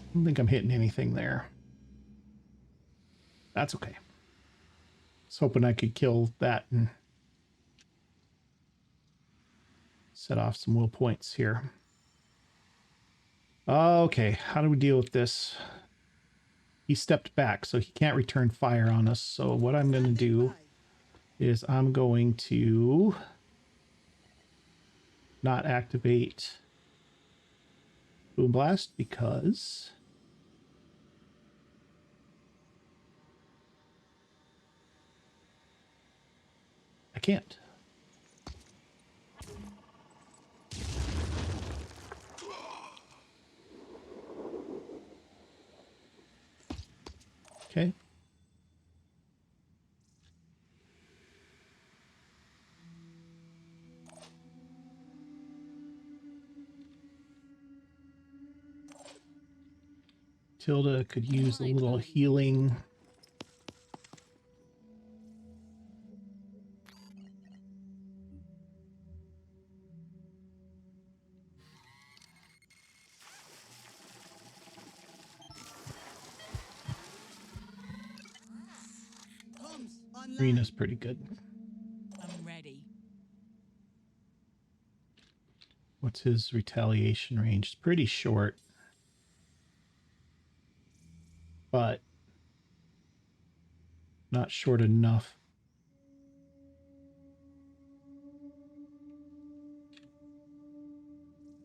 I don't think I'm hitting anything there. That's okay. I was hoping I could kill that and set off some will points here. Okay, how do we deal with this? He stepped back, so he can't return fire on us. So what I'm going to do is I'm going to not activate Boom Blast because I can't. Okay. Tilda could use a My little turn. healing. Comes online. Rena's pretty good. I'm ready. What's his retaliation range? It's pretty short. But not short enough.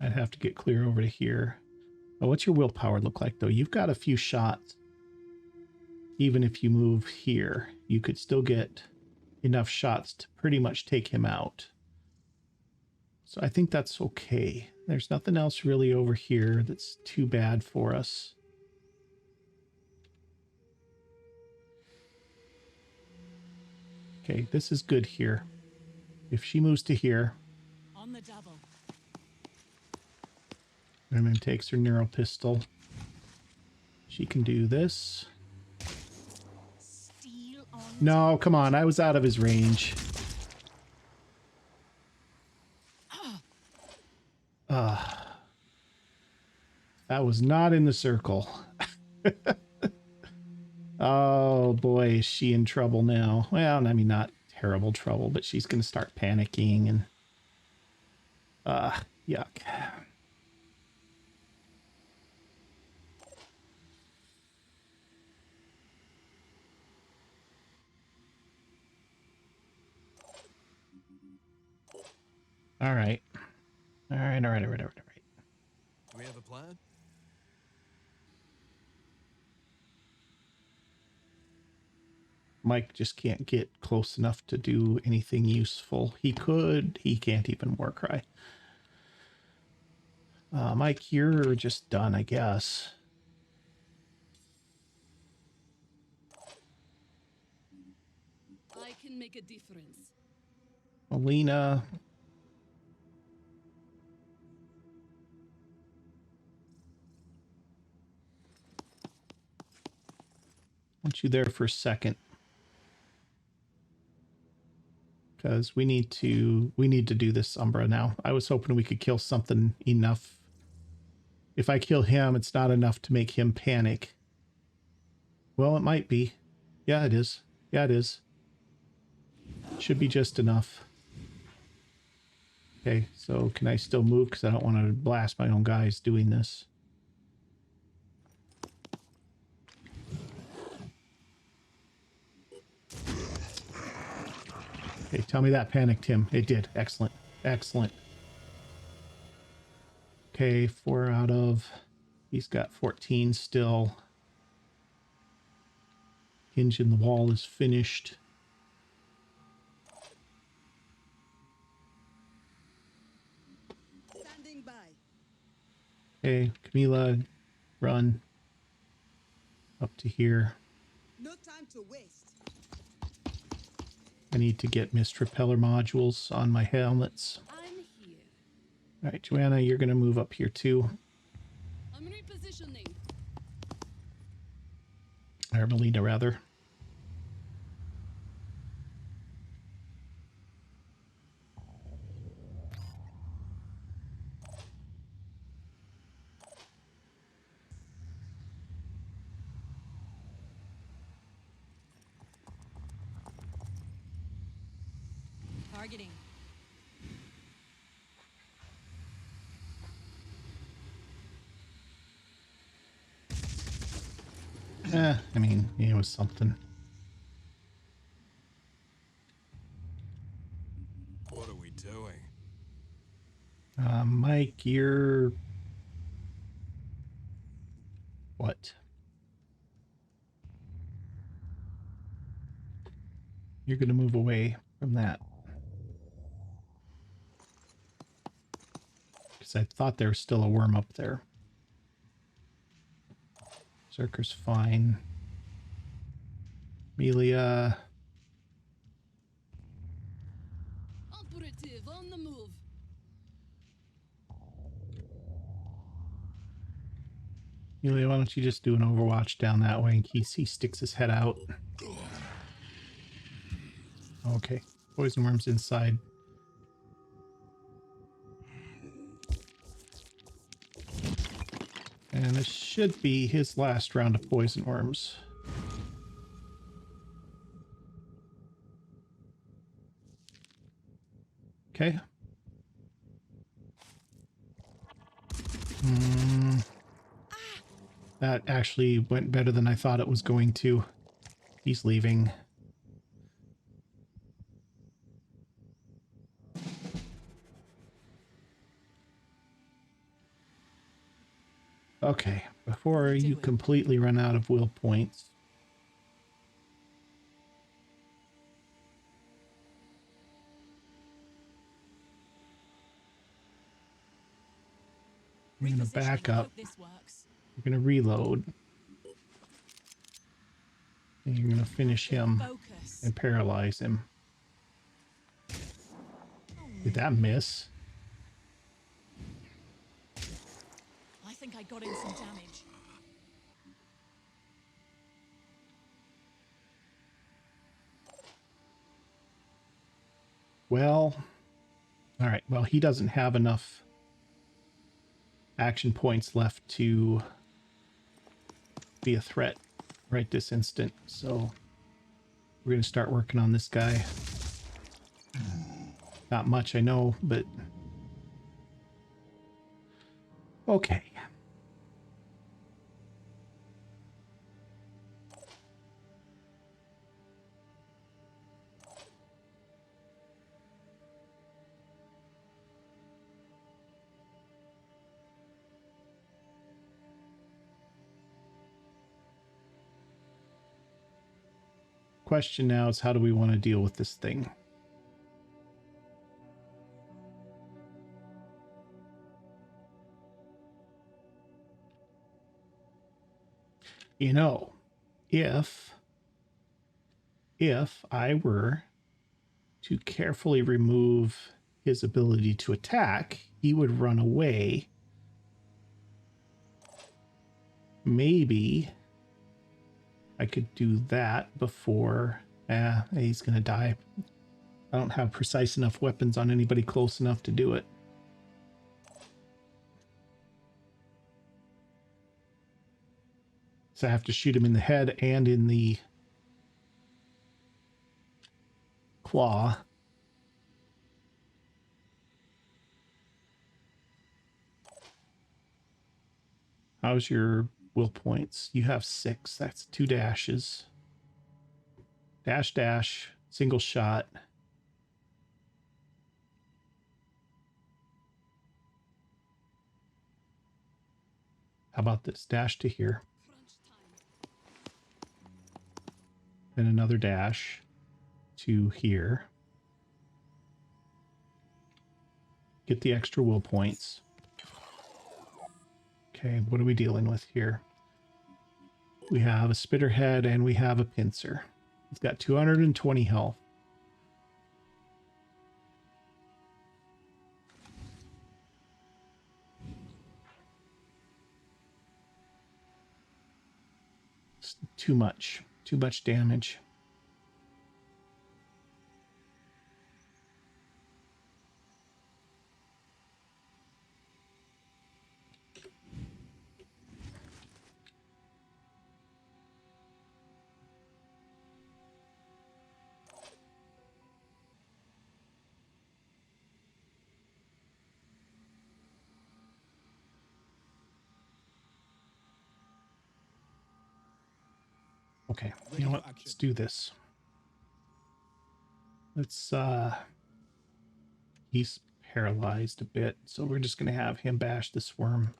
I'd have to get clear over to here. Oh, what's your willpower look like, though? You've got a few shots. Even if you move here, you could still get enough shots to pretty much take him out. So I think that's okay. There's nothing else really over here that's too bad for us. Okay, this is good here. If she moves to here, On the double. and then takes her neural pistol, she can do this. Steal on. No, come on. I was out of his range. That was not in the circle. Oh boy, is she in trouble now. Well, I mean, not terrible trouble, but she's going to start panicking and... yuck. All right. All right. Do we have a plan? Mike just can't get close enough to do anything useful. He could. He can't even Warcry. Mike, you're just done, I guess. I can make a difference. Melina. Want you there for a second. Because we need to do this Umbra now. I was hoping we could kill something enough. If I kill him, it's not enough to make him panic. Well, it might be. Yeah, it is. Yeah, it is. Should be just enough. Okay, so can I still move? Because I don't want to blast my own guys doing this. Okay, tell me that panicked him. It did. Excellent. Excellent. Okay, 4 out of... He's got 14 still. Hinge in the wall is finished. Standing by. Okay, Camila, run up to here. No time to waste. I need to get mist repeller modules on my helmets. I'm here. All right, Joanna, you're going to move up here too. I'm repositioning. Or Melina, rather. Targeting. I mean, it was something. What are we doing? Mike, you're... What? You're going to move away from that. Because I thought there was still a worm up there. Zerker's fine. Amelia... Operative on the move. Yulia, why don't you just do an overwatch down that way in case he sticks his head out? Okay. Poison worm's inside. And this should be his last round of poison worms. Okay. That actually went better than I thought it was going to. He's leaving. Okay, before you completely run out of will points. You're going to back up. This works. You're going to reload. And you're going to finish him Focus. and paralyze him. Did that miss? I think I got in some damage. Well, all right. Well, he doesn't have enough action points left to be a threat right this instant. So we're going to start working on this guy. Not much, I know, but okay. Question now is, how do we want to deal with this thing? You know, if I were to carefully remove his ability to attack, he would run away. Maybe I could do that before... he's gonna die. I don't have precise enough weapons on anybody close enough to do it. So I have to shoot him in the head and in the claw. How's your will points? You have 6. That's 2 dashes. Dash, dash, single shot. How about this? Dash to here. And another dash to here. Get the extra will points. Okay, what are we dealing with here? We have a spitterhead and we have a pincer. He's got 220 health. It's too much damage. Okay, you know what? Let's do this. Let's, he's paralyzed a bit, so we're just going to have him bash this worm.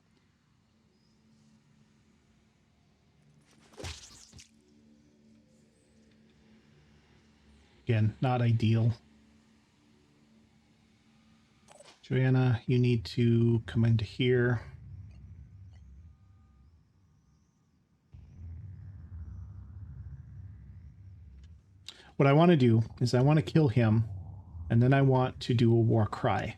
Again, not ideal. Joanna, you need to come into here. What I want to do is I want to kill him, and then I want to do a war cry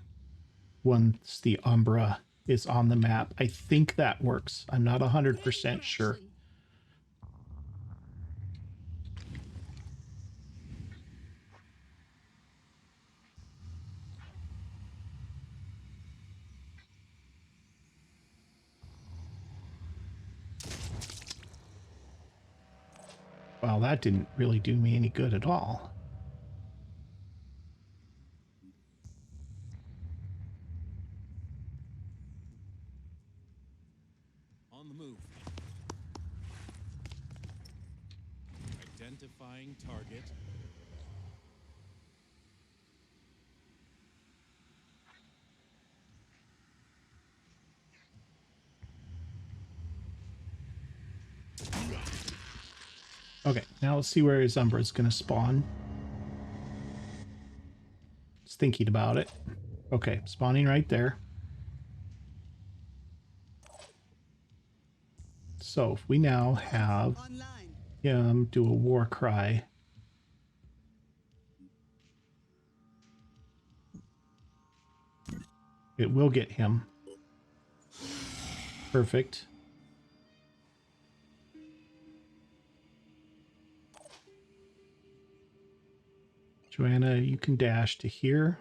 once the Umbra is on the map. I think that works. I'm not 100% sure. Action. Well, that didn't really do me any good at all. On the move. Identifying target. Okay, now let's see where his Umbra is going to spawn. Just thinking about it. Okay, spawning right there. So if we now have Online. him do a war cry. It will get him. Perfect. Joanna, you can dash to here.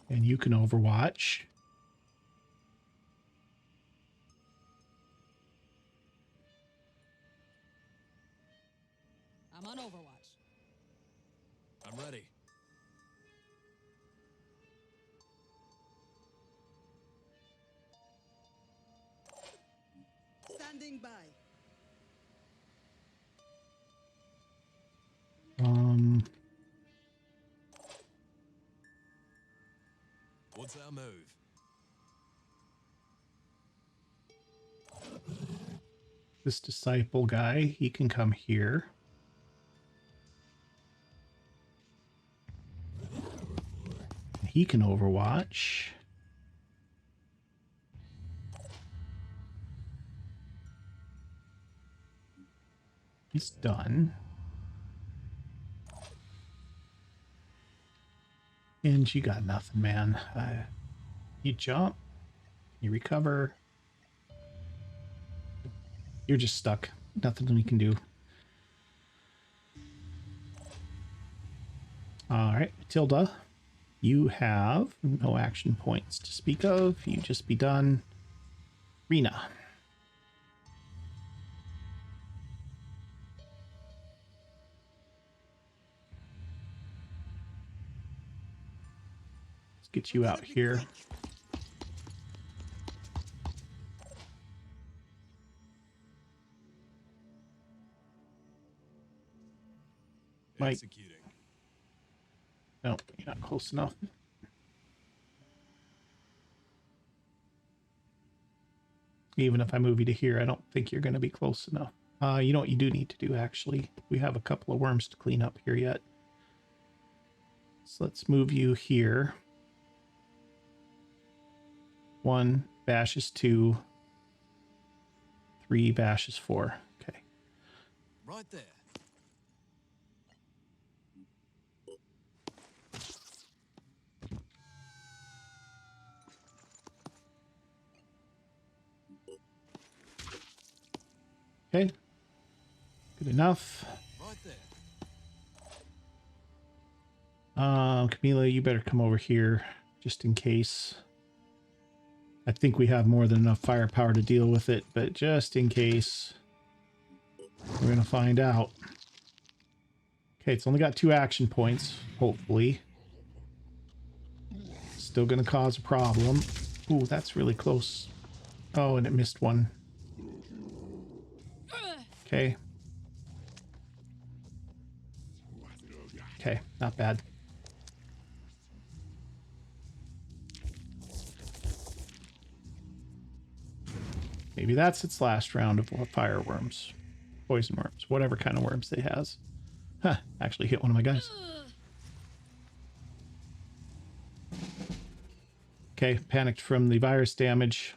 And you can overwatch. I'm on Overwatch. I'm ready. Standing by. What's our move? This disciple guy, he can come here. He can overwatch. He's done. And you got nothing, man. You jump, you recover. You're just stuck. Nothing we can do. All right, Tilda, you have no action points to speak of. You just be done. Rena. Let's get you out here. Mike. Executing. No, you're not close enough. Even if I move you to here, I don't think you're going to be close enough. You know what you do need to do, actually? We have a couple of worms to clean up here yet. So let's move you here. 1 bash is 2. 3 bash is 4. Okay. Right there. Okay. Good enough. Right there. Camila, you better come over here just in case. I think we have more than enough firepower to deal with it, but just in case, we're going to find out. Okay, it's only got 2 action points, hopefully. Still going to cause a problem. Ooh, that's really close. Oh, and it missed one. Okay. Okay, not bad. Maybe that's its last round of fire worms. Poison worms. Whatever kind of worms it has. Huh, actually hit one of my guys. Okay, panicked from the virus damage.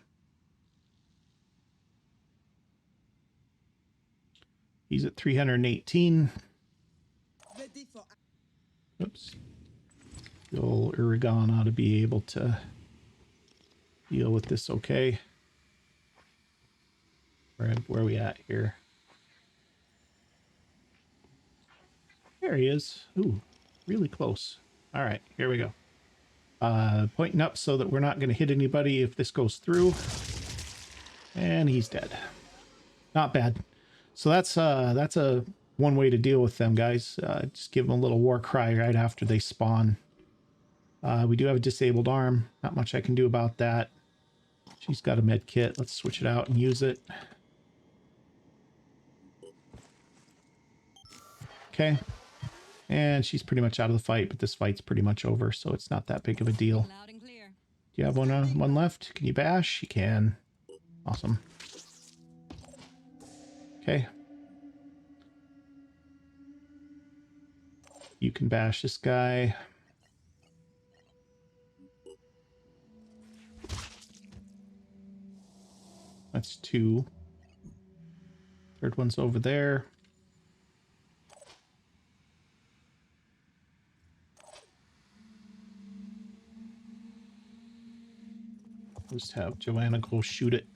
He's at 318. Ready for Oops. The old Uragan ought to be able to deal with this okay. Where are we at here? There he is. Ooh, really close. All right, here we go. Pointing up so that we're not going to hit anybody if this goes through. And he's dead. Not bad. So that's a one way to deal with them, guys. Just give them a little war cry right after they spawn. We do have a disabled arm. Not much I can do about that. She's got a med kit. Let's switch it out and use it. Okay. And she's pretty much out of the fight, but this fight's pretty much over, so it's not that big of a deal. Loud and clear. Do you have one left? Can you bash? You can. Awesome. Okay. You can bash this guy. That's 2. Third one's over there. Just have Joanna go shoot it.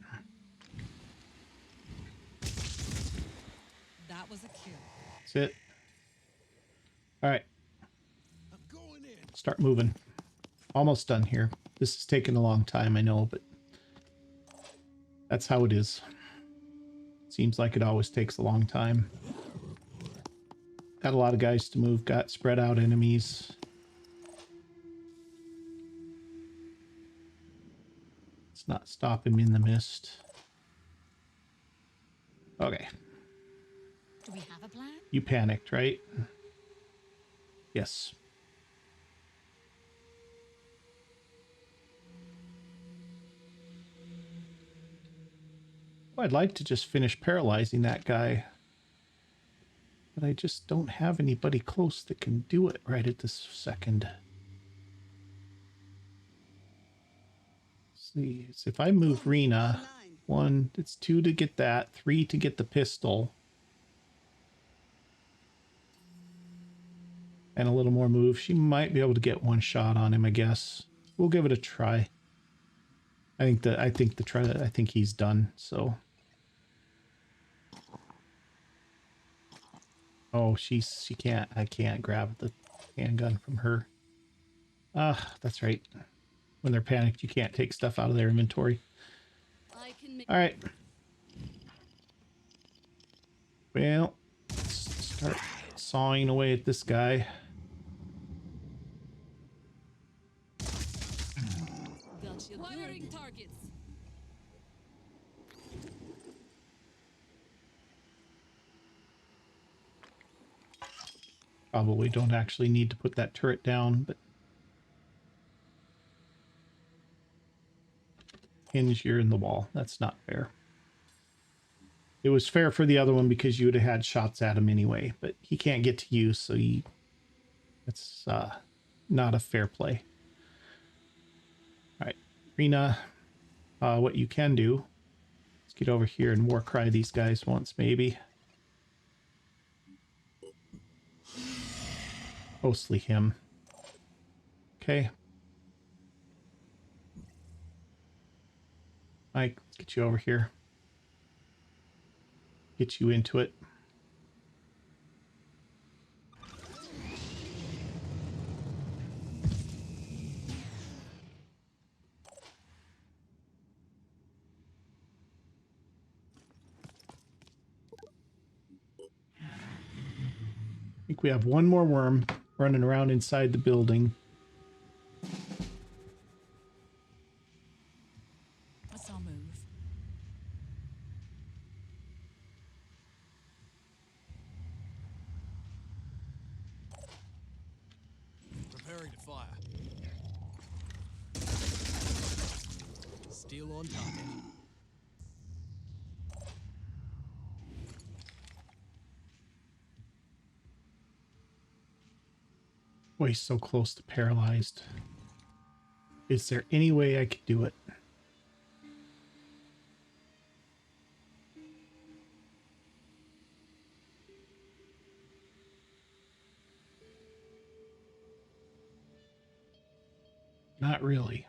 That was a kill. That's it. All right. I'm going in. Start moving. Almost done here. This is taking a long time, I know, but that's how it is. Seems like it always takes a long time. Got a lot of guys to move, got spread out enemies. Let's not stop him in the mist. Okay. Do we have a plan? You panicked, right? Yes. I'd like to just finish paralyzing that guy. But I just don't have anybody close that can do it right at this second. Let's see. So if I move Rena, 1, it's 2 to get that, 3 to get the pistol. And a little more move. She might be able to get one shot on him, I guess. We'll give it a try. I think he's done, so. Oh, she can't. I can't grab the handgun from her. Ah, that's right. When they're panicked, you can't take stuff out of their inventory. I can make All right. Well, let's start sawing away at this guy. gotcha. Firing targets. Probably don't actually need to put that turret down, but hinge, you're in the wall. That's not fair. It was fair for the other one because you would have had shots at him anyway, but he can't get to you, so it's not a fair play. All right, Rena, what you can do, let's get over here and war cry these guys once, maybe. Mostly him. Okay. Mike, let's get you over here. Get you into it. I think we have one more worm running around inside the building. What's our move? Preparing to fire. Steel on target. Boy, he's so close to paralyzed. Is there any way I could do it? Not really.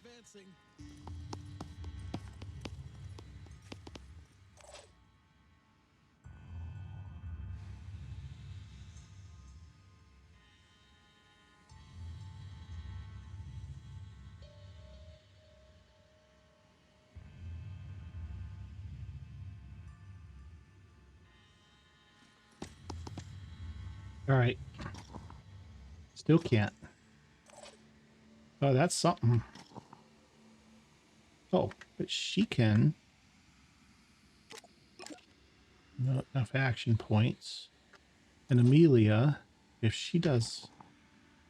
Advancing. All right. Still can't. Oh, that's something. Oh, but she can. Not enough action points. And Amelia, if she does,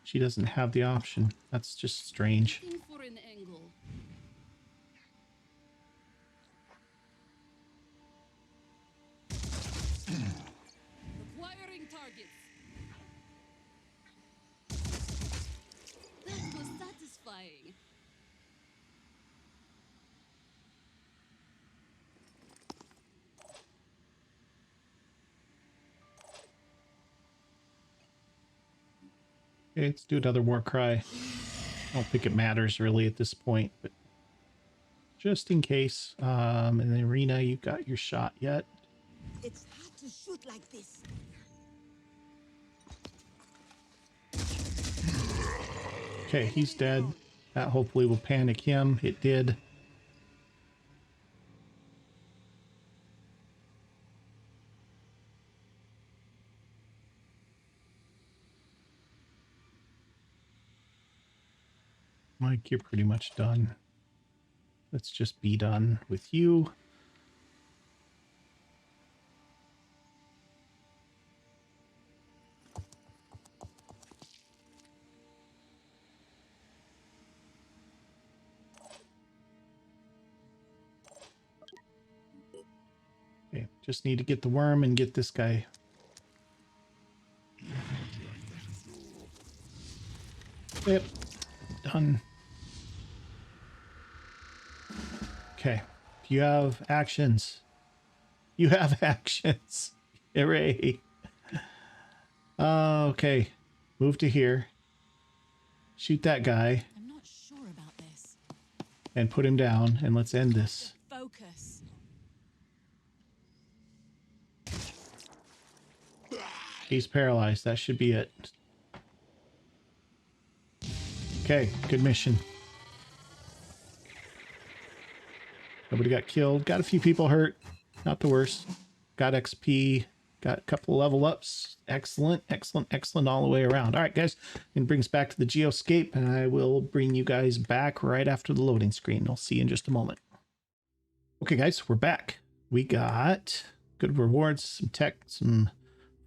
she doesn't have the option. That's just strange. Looking for an angle. Acquiring targets. That was satisfying. Okay, let's do another war cry. I don't think it matters really at this point, but just in case. In the arena, you got your shot yet? It's hard to shoot like this. Okay, he's dead. That hopefully will panic him. It did. Mike, you're pretty much done. Let's just be done with you. Okay, just need to get the worm and get this guy. Yep, done. Okay, you have actions. You have actions. Hooray. Okay, move to here. Shoot that guy I'm not sure about this. and put him down, and let's end this. Focus. He's paralyzed. That should be it. Okay, good mission. Nobody got killed. Got a few people hurt. Not the worst. Got XP. Got a couple level ups. Excellent, excellent, excellent all the way around. All right, guys. And brings back to the Geoscape, and I will bring you guys back right after the loading screen. I'll see you in just a moment. Okay, guys, we're back. We got good rewards, some tech, some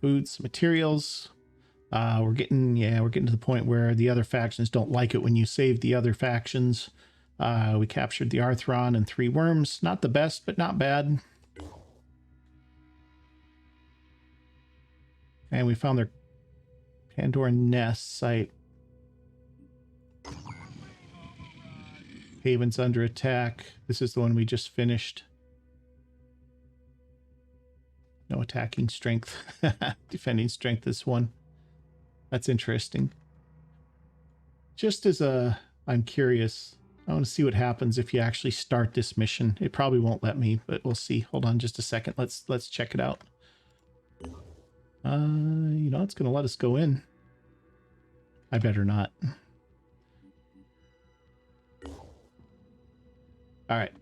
food, some materials. We're getting to the point where the other factions don't like it when you save the other factions. We captured the Arthron and 3 worms. Not the best, but not bad. And we found their Pandora nest site. Haven's under attack. This is the one we just finished. No attacking strength. Defending strength, this one. That's interesting. Just as I'm curious, I want to see what happens if you actually start this mission. It probably won't let me, but we'll see. Hold on just a second. Let's check it out. You know, it's going to let us go in. I better not. All right,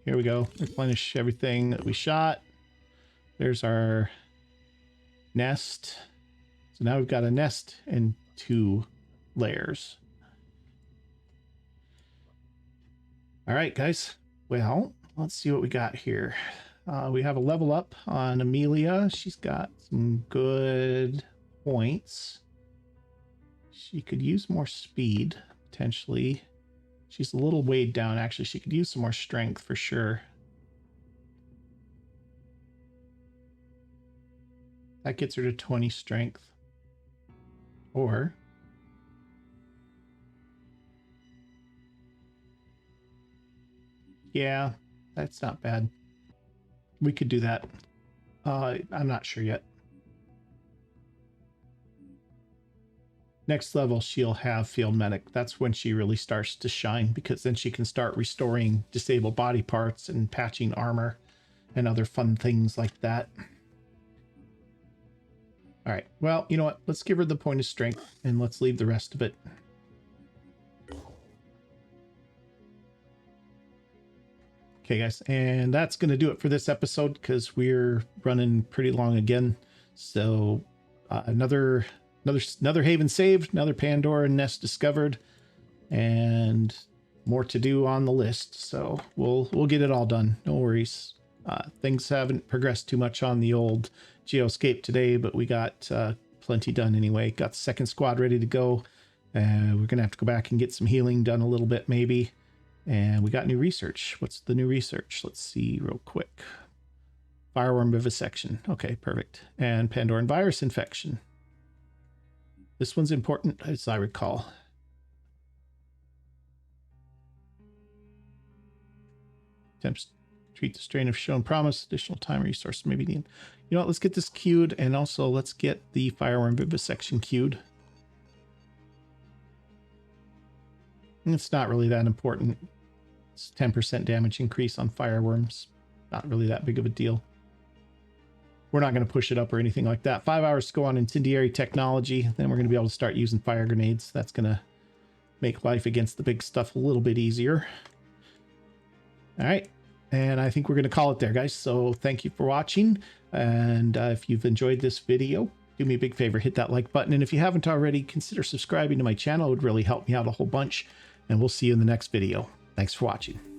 here we go. Replenish everything that we shot. There's our nest. So now we've got a nest and 2 layers. All right, guys. Well, let's see what we got here. We have a level up on Amelia. She's got some good points. She could use more speed, potentially. She's a little weighed down, actually. She could use some more strength for sure. That gets her to 20 strength. Or yeah, that's not bad. We could do that. I'm not sure yet. Next level, she'll have Field Medic. That's when she really starts to shine, because then she can start restoring disabled body parts and patching armor and other fun things like that. All right, well, you know what? Let's give her the point of strength and let's leave the rest of it. Okay, guys, and that's going to do it for this episode because we're running pretty long again. So another haven saved, another Pandora nest discovered, and more to do on the list. So we'll get it all done. No worries. Things haven't progressed too much on the old Geoscape today, but we got plenty done anyway. Got the second squad ready to go. We're gonna have to go back and get some healing done a little bit maybe. And we got new research. What's the new research? Let's see real quick. Fireworm vivisection. Okay, perfect. And Pandoran virus infection. This one's important, as I recall. Attempts to treat the strain of shown promise. Additional time resource maybe needed. You know what? Let's get this queued, and also let's get the fireworm vivisection queued. It's not really that important. It's 10% damage increase on fireworms. Not really that big of a deal. We're not going to push it up or anything like that. 5 hours to go on incendiary technology. Then we're going to be able to start using fire grenades. That's going to make life against the big stuff a little bit easier. All right. And I think we're going to call it there, guys. So thank you for watching. And if you've enjoyed this video, do me a big favor, hit that like button. And if you haven't already, consider subscribing to my channel. It would really help me out a whole bunch. And we'll see you in the next video. Thanks for watching.